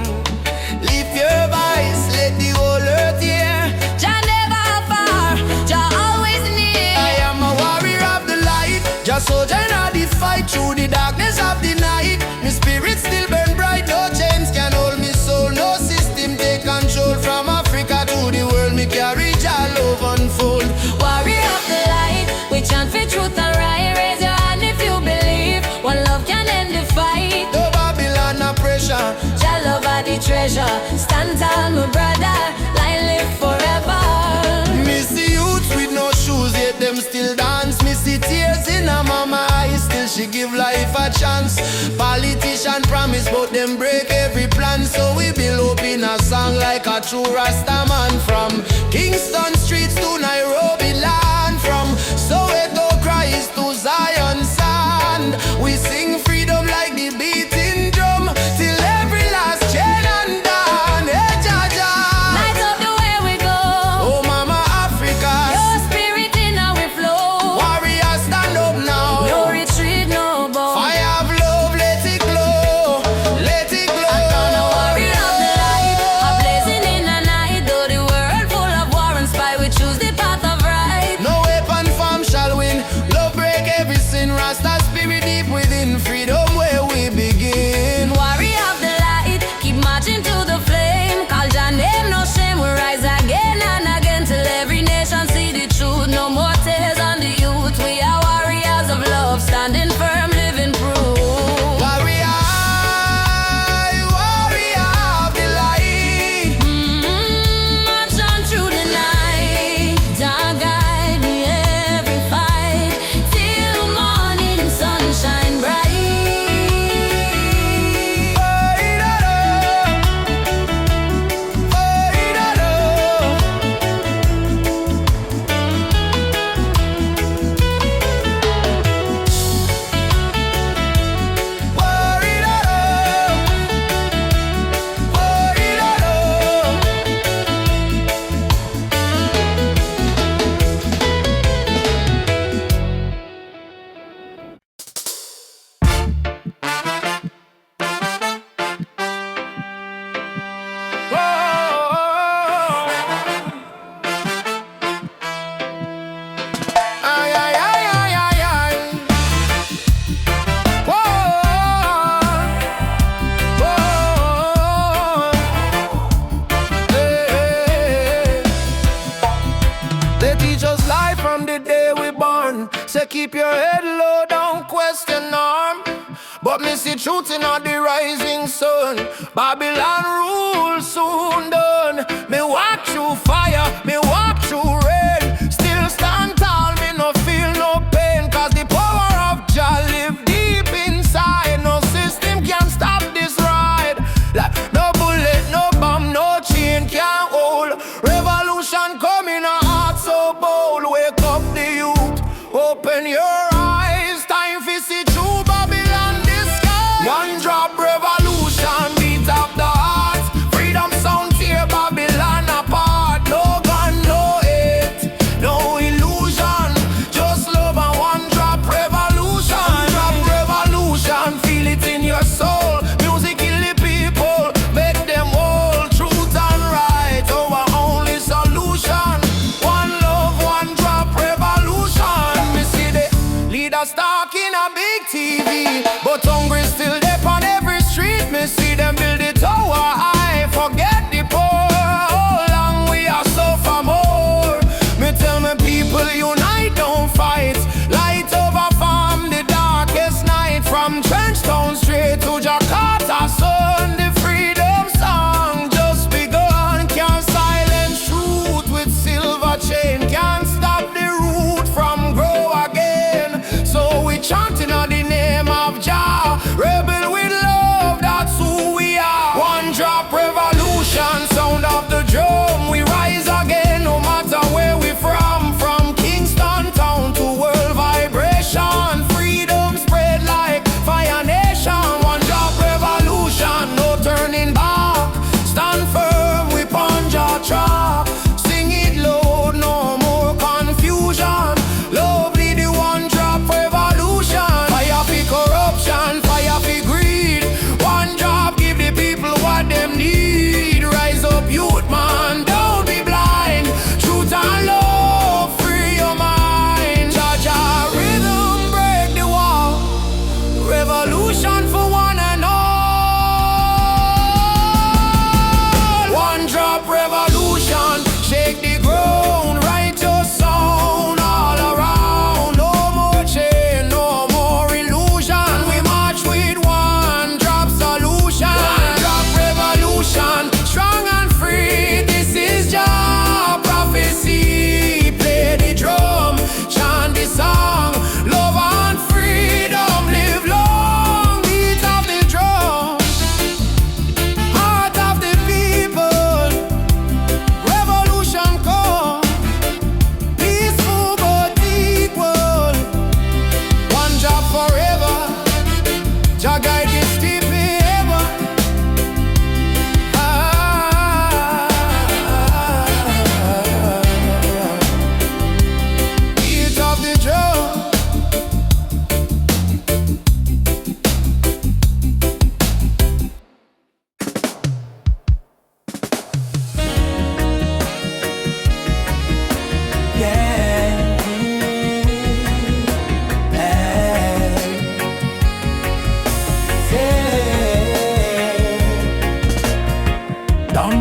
Lift your voice, let the whole earth hear. Jah never far, Jah always near. I am a warrior of the light. Just soldier in the fight through the darkness of the night. My spirit still burn bright. No chains can hold me soul. No system take control. From Africa to the world, me carry Jah love unfold. Warrior of the light, we chant for truth and right. Raise your hand if you believe. One love can end the fight. No Babylon, no pressure. Jah love are the treasure. Stand tall, my brother. Lion live forever. Me see youths with no shoes, yet them still dance. Me see tears in her mama eyes, still she give life a chance. Politician promise, but them break every plan. So we build up in a song like a true Rasta man. From Kingston streets to Nairobi land, from Soweto Christ to Zion sand. We sing freedom like the beating drum, till every last chain undone. Hey, Jah Jah. Light up the way we go. Oh mama Africa, Your spirit in our flow. warrior stand up now. No retreat, no bow. Fire of love, let it glow, let it glow. I'm gonna warrior of the light, a blazing in the night. Though the world full of war and spy, we choose the path of right. No weapon form shall win. Love break every sin. Rasta spirit deep within. Freedom where we begin. Warrior of the light, keep marching to the flame. Call Jah name, no shame. We rise again and again till every nation see the truth. No more tears on the youth. We are warriors of love, standing firm, living proof. Warrior, warrior of the light. March on through the night. Jah guide me every fight till morning sunshine bright. They teach us life from the day we born. Say keep your head low, don't question norm. But me see truth in all the rising sun. Babylon rule soon done. Me walk through fire, me walk through rain. Still stand tall, me no feel no pain. Cause the power of Jah live deep inside. No system can stop this ride. Like no bullet, no bomb, no chain can hold. Revolution coming, a heart so bold. Wake up the youth, open your eyes. Time for see true Babylon disguise. One drop revolution, beat up the hearts. Freedom sound tear by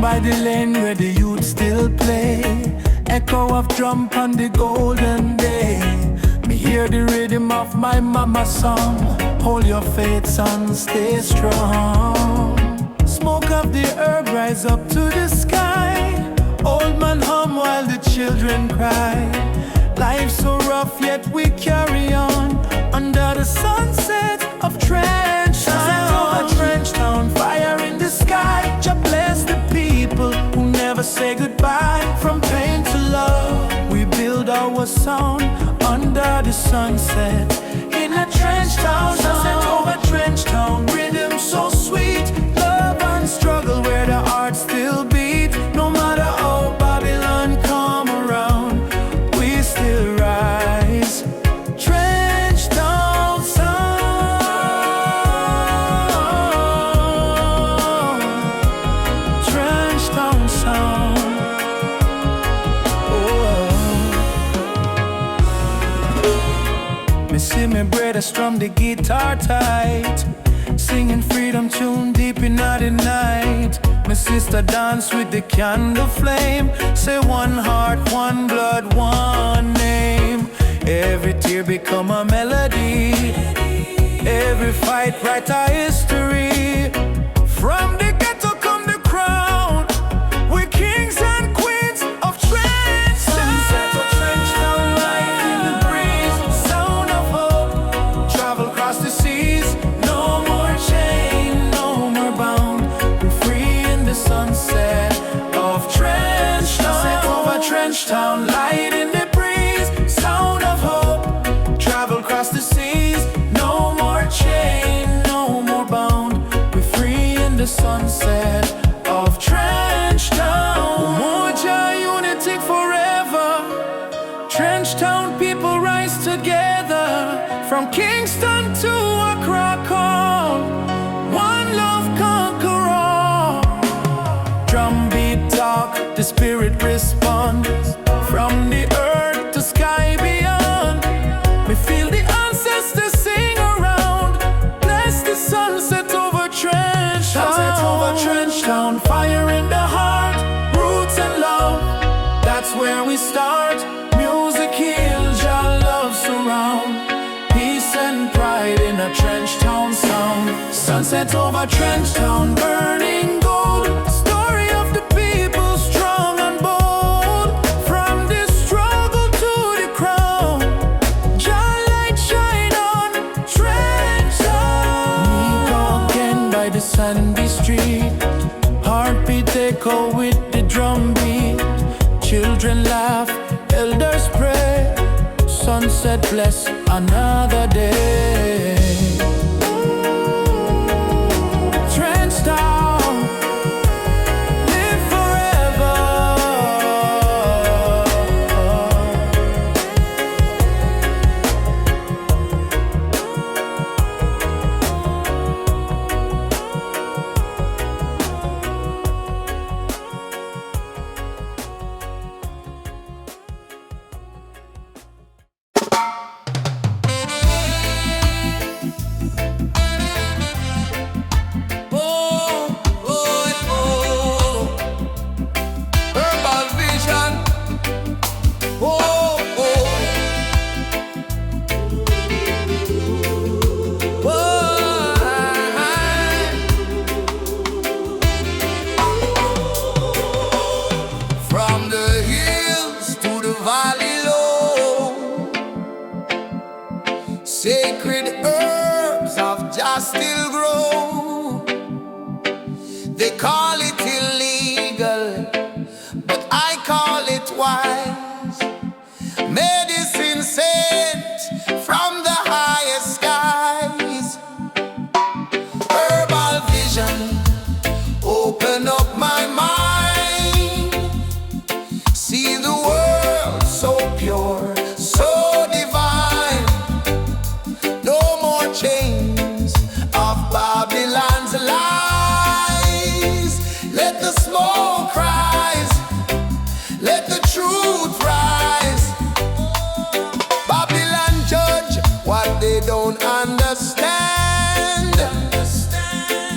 by the lane where the youth still play. Echo of drum on the golden day. Me hear the rhythm of my mama's song. Hold your faith, son, stay strong. Smoke of the herb rise up to the sky. Old man hum while the children cry. Life's so rough yet we carry on. Under the sunset of Trench Town. Trench Town, fire in the sky. Just bless the people who never say goodbye. From pain to love, we build our sound. Under the sunset, in a Trench Town. Sunset over Trench Town, rhythm so sweet. Love and struggle where the heart still beat. No matter how Babylon come around, we still rise. Trench Town sound. Trench Town sound. Me see me brother strum the guitar tight, singing freedom tune deep in the night. My sister dance with the candle flame. Say one heart, one blood, one name. Every tear become a melody. Every fight write a history. From the ghetto come the crown. We're kings and queens of Trench. Sunset of Trench Town, light in the breeze. Sound of hope, travel across the seas. No more chain, no more bound. We're free in the sunset of Trench Town. Sunset over Trench Town, light in the breeze. Sound of hope, travel across the seas. No more chain, no more bound. We're free in the sunset of Trench Town. Umoja, unity forever. Trench Town people rise together. From Kingston to Accra call. One love conquer all. Drum beat talk, the spirit respond. From the earth to sky beyond. We feel the ancestors sing around. Bless the sunset over Trench Town. Sunset over Trench Town, fire in the heart. Roots and love, that's where we start. Music heals, your love surround. Peace and pride in a Trench Town sound. Sunset over Trench Town, burning gold. Story of the people, strong and bold. From the struggle to the crown, your light shine on Trench Town. We go again by the sandy street. Heartbeat echo with the drum beat. Children laugh, elders pray. Sunset bless another day. Trench Town, live forever. Herbal vision. Oh, oh. From the hills to the valley low, sacred herbs of just still grow. They call it illegal, but I call it wise. Medicine sent from the highest skies. Herbal vision, open up my mind. See the world so pure, so divine. No more chains of Babylon's lies. Let the smoke rise, let the truth rise. Babylon judge what they don't understand.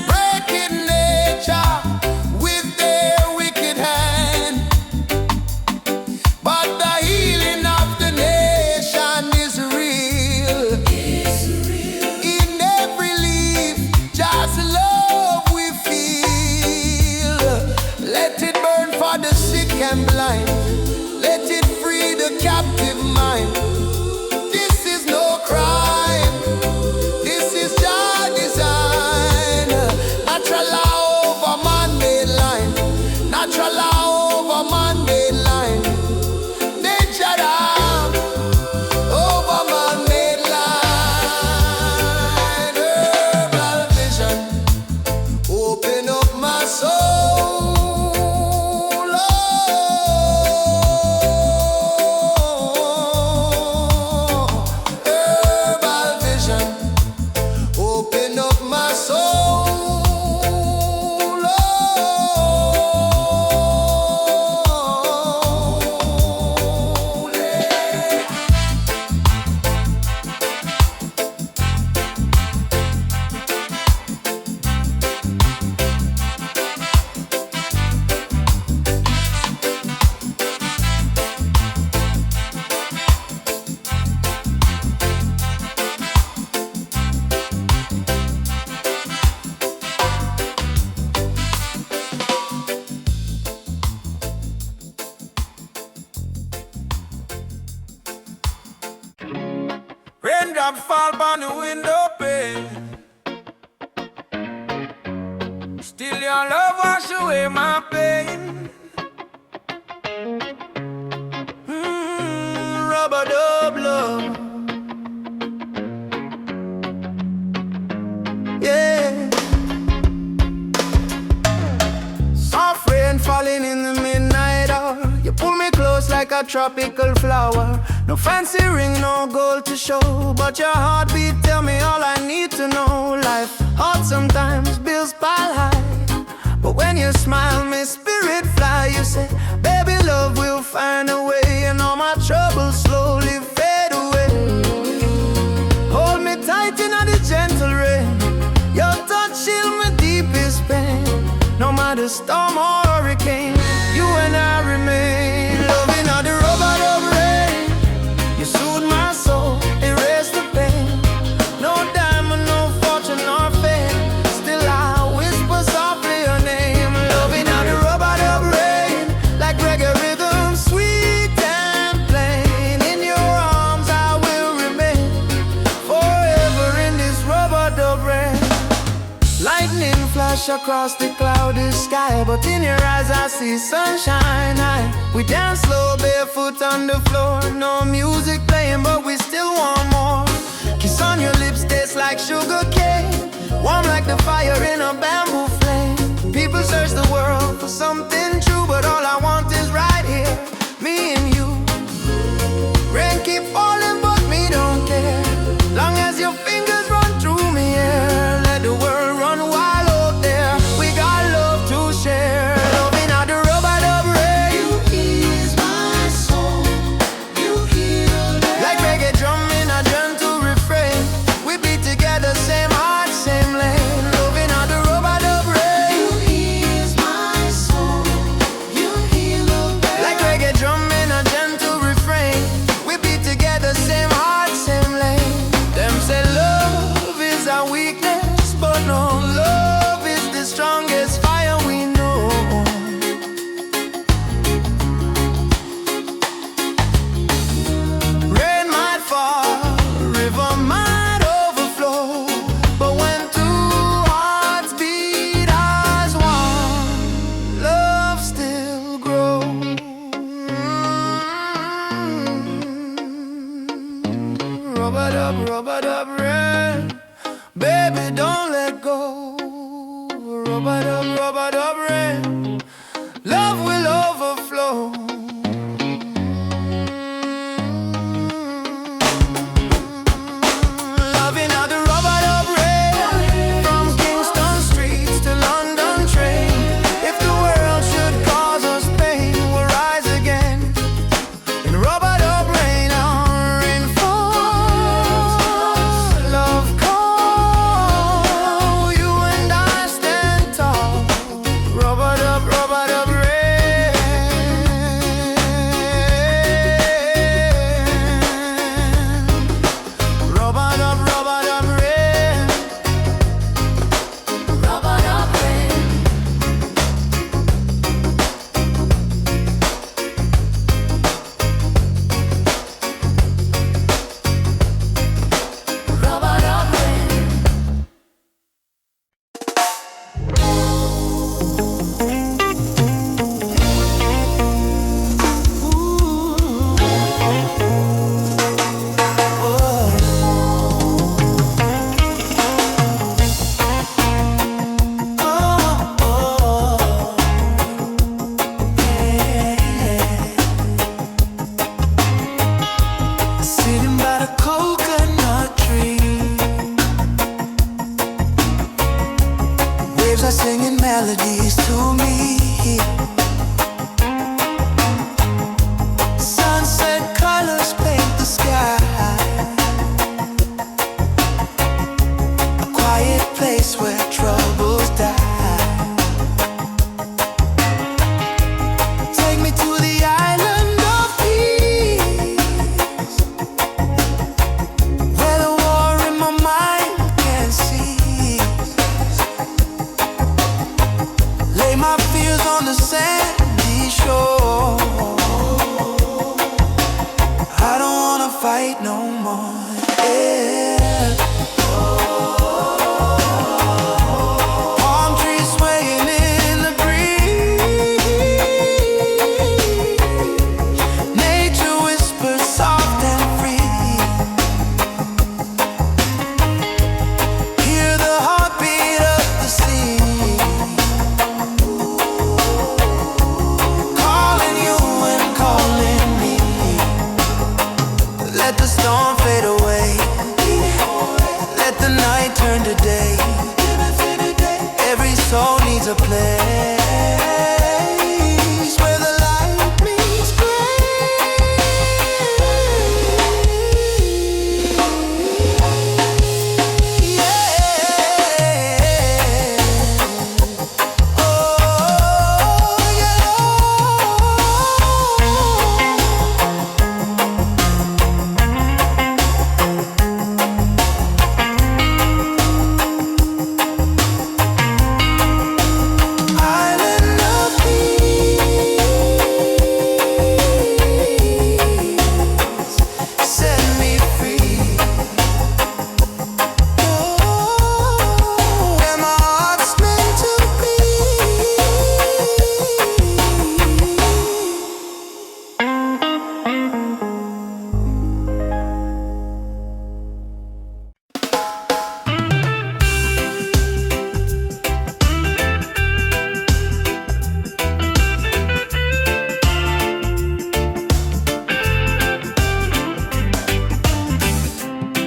Breaking nature with their weak and blind. Let it free the captive mind. This is no crime. This is your design. Natural law over man-made line. Natural law over man-made line. Nature law over man-made line. Herbal vision, open up my soul. Herbal vision, open up my soul. Raindrops fall on the window pane. Still your love wash away my pain. Rubber dub love. Yeah. Soft rain falling in the midnight hour. You pull me close like a tropical flower. No fancy ring, no gold to show, but your heartbeat tell me all I need to know. Life hard sometimes, bills pile high, but when you smile, my spirit fly. You say, baby, love will find a way, and all my troubles slowly fade away. Hold me tight in the gentle rain. Your touch shield my deepest pain. No matter storm or hurricane, you and I remain. Loving all the rubber of rain. You soothe my soul, erase the pain. No diamond, no fortune or fame. Still I whisper softly your name. Loving all the rubber of rain, like reggae rhythm, sweet and plain. In your arms I will remain, forever in this rubber dub rain. Lightning flash across the cloudy sky, but in your eyes I see sunshine. We dance slow, barefoot on the floor. No music playing, but we still want more. Kiss on your lips tastes like sugar cane, warm like the fire in a bamboo flame. People search the world for something true, but all I want is right here, me and you. Rain keep falling, but me don't care. Long as your fingers run through me, yeah. Let the world run wild out there. We got love to share. Loving all the rubber dub rain. You ease my soul. You heal me. Like reggae drum in a gentle refrain. We beat together, same heart, same lane. Loving all the rubber dub rain. You ease my soul. You heal me. Like reggae drum in a gentle refrain. We beat together, same heart, same lane. Them say love is our weakness, but no, love is the strongest fire we know. Rain might fall, river might overflow, but when two hearts beat as one, love still grows. Rubber dub rain, baby, don't let go. Rubber dub rain, love will overflow. Loving all the rubber dub rain, from Kingston streets to London train. If the world should cause us pain, we'll rise again. In rubber dub rain, our rain falls, love calls. You and I stand tall. Rubber dub tears on the sandy shore. I don't wanna fight no more. Yeah. Palm trees swaying in the breeze. Nature whispers soft and free. Hear the heartbeat of the sea, calling you and calling me. Let the storm fade away. Let the night turn to day. Every soul needs a place where the light meets gray. Yeah. Oh, yeah. Island of peace, set me free. Oh, where my heart's meant to be.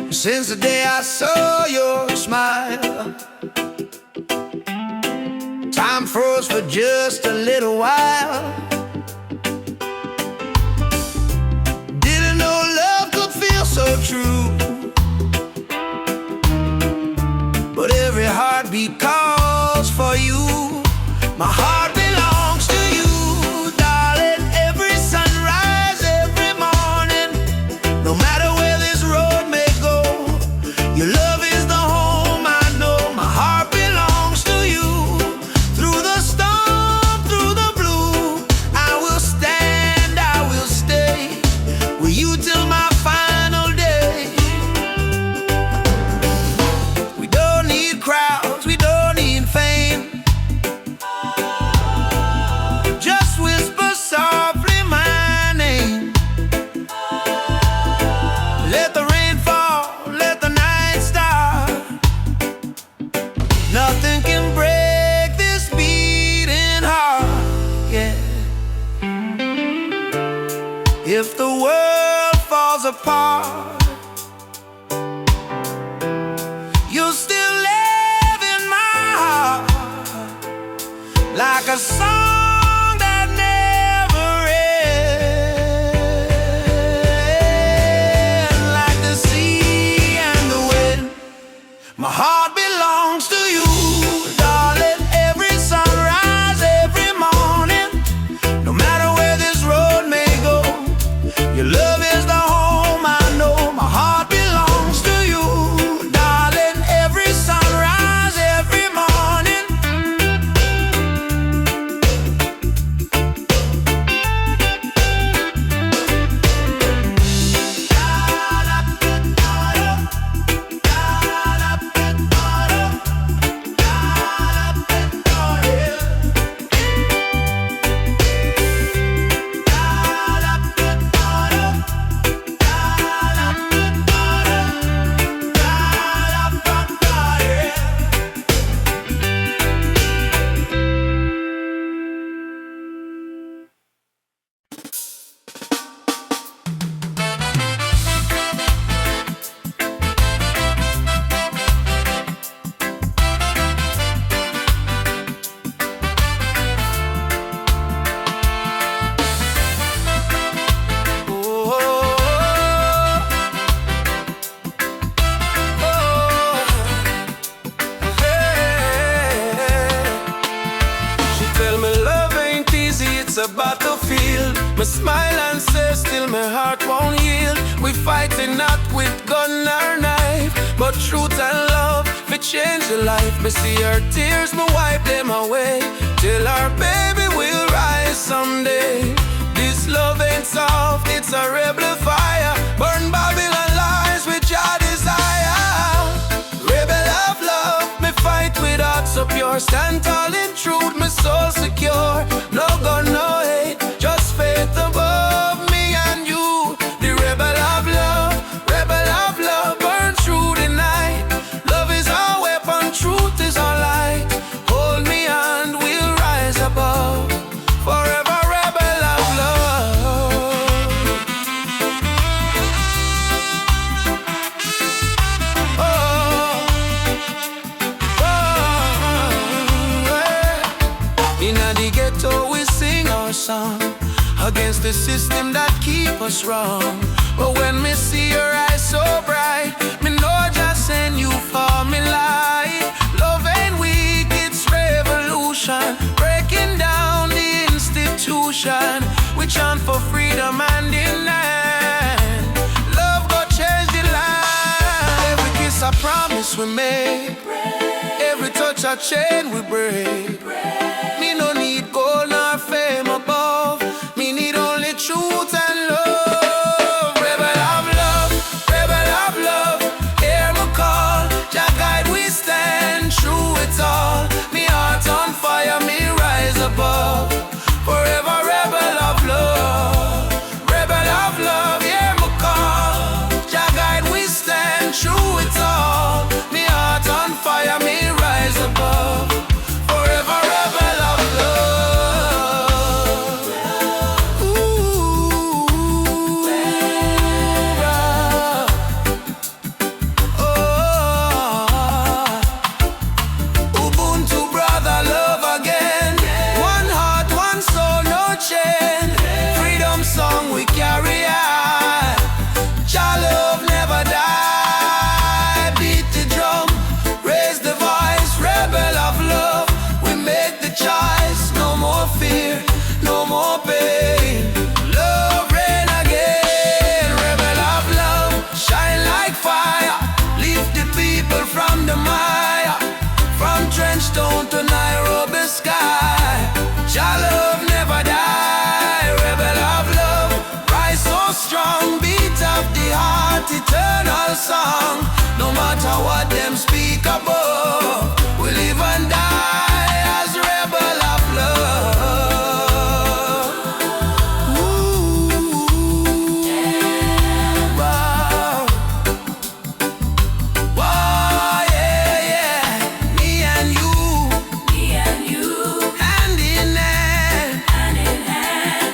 Since the day I saw your smile, time froze for just a little while. Didn't know love could feel so true, but every heartbeat calls for you. My heart belongs to you, darling. Every sunrise, every morning, no matter where this road may go, your love is the home I know. My heart belongs to you. Through the storm, through the blue, I will stand, I will stay with you till my final day. We don't need crowds, we don't need fame. Just whisper softly my name. Let the rain fall, let the night start. Nothing can break this beating heart. Yeah. If the world falls apart, you'll still live in my heart, like a song that never ends, like the sea and the wind. My heart belongs to you, darling. Every sunrise, every morning, no matter where this road may go, your love is the home I know. My heart belongs to you, darling. Every sunrise, every morning. it's a battlefield. Me smile and say still my heart won't yield. We fighting not with gun or knife, but truth and love we change the life. Me see her tears, me wipe them away till our baby someday. This love ain't soft, it's a rebel fire. Burn Babylon lies with your desire. Rebel of love, me fight with heart so pure. Stand tall in truth, my soul secure. No gun, no hate, just faith above me and you. The rebel of love, burn through the night. Love is our weapon, truth is our light. Hold me and we'll rise above. Forever rebel of love. In the ghetto we sing our song against the system that keep us wrong. But when me see your eyes so bright, me know just send you for me light. Love ain't weak, it's revolution, breaking down the institution. We chant for freedom and in land. Love go change the land. Every kiss a promise we make, every touch a chain we break. Me no need gold nor fame above, me need only truth and love. Rebel of love, hear me call. Jah guide we stand through it all. Me heart on fire, me rise above. Forever rebel of love, hear me call. Jah guide we stand through it all. Me heart on fire, me rise above. Forever rebel of love. Ooh, Ubuntu brother, love again. One heart, one soul, no chain. Freedom song we carry on. Jah love never die. Beat the drum, raise the voice. Rebel of love, we make the choice. No more fear, no more pain. Love reign again. Rebel of love, shine like fire. Lift the people from the mire, from Trenchtown to Nairobi sky. Jah love never die. Rebel of love, rise so strong. Beat of the heart, eternal song. No matter what them speak above, we live and die as rebel of love. Ooh, wow. Wow, yeah, yeah. Me and you, hand in hand.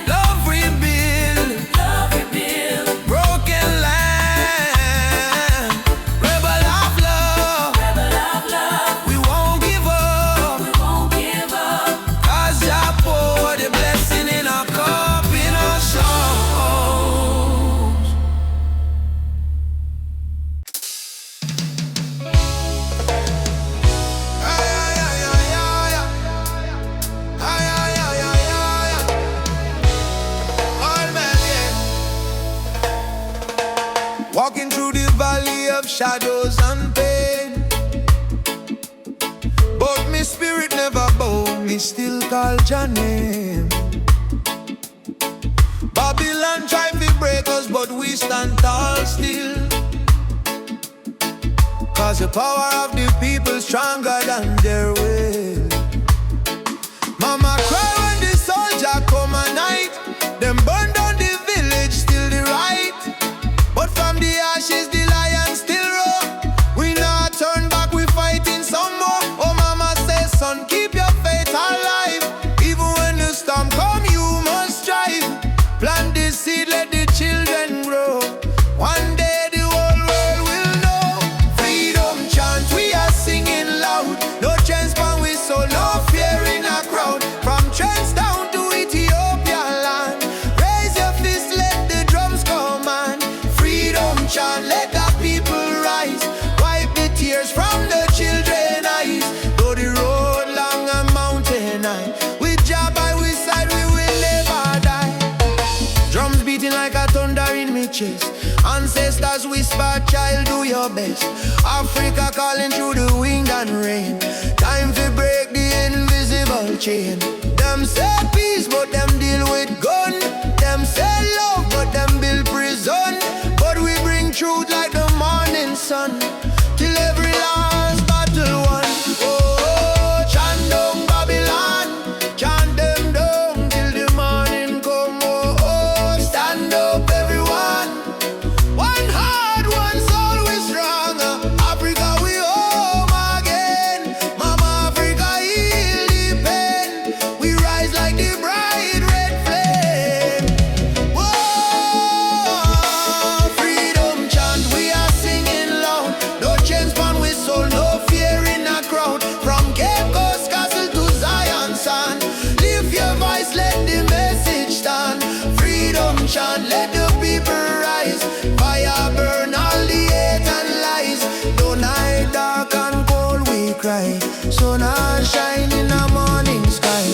Love rebuild, broken land. Rebel of love, we won't give up. 'Cause Jah pour the blessing in our cup, in our songs. Walking through the valley of shadows and pain, but me spirit never bow, me still call your name. Babylon try to break us, but we stand tall still. 'Cause the power of the people stronger than their will. Mama cry when the soldier come at night. Them burn down the village, still the right. But from the ashes the lion still roar. We not turn back, we fighting some more. Oh mama says, son, keep your faith alive. Even when the storm come, you must strive. Plant the seed, let the children grow. One day the whole world will know. Freedom chant, we are singing loud. No transparent, we so no fear in a crowd. From Trenchtown to Ethiopia land, raise your fist, let the drums command. Freedom chant, let the people rise. Wipe the tears from the children's eyes. Though the road long and mountain high, with Jah by we side, we will never die. Drums beating like a thunder in me chest. Ancestors whisper, child, do your best. Africa calling through the wind and rain. Time to break the invisible chain. Them say peace, but them chant, let the people rise. Fire burn all the hate and lies. Though night dark and cold we cry, sun and shine in the morning sky.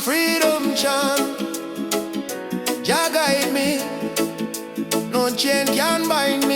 Freedom chant, Jah guide me. No chain can bind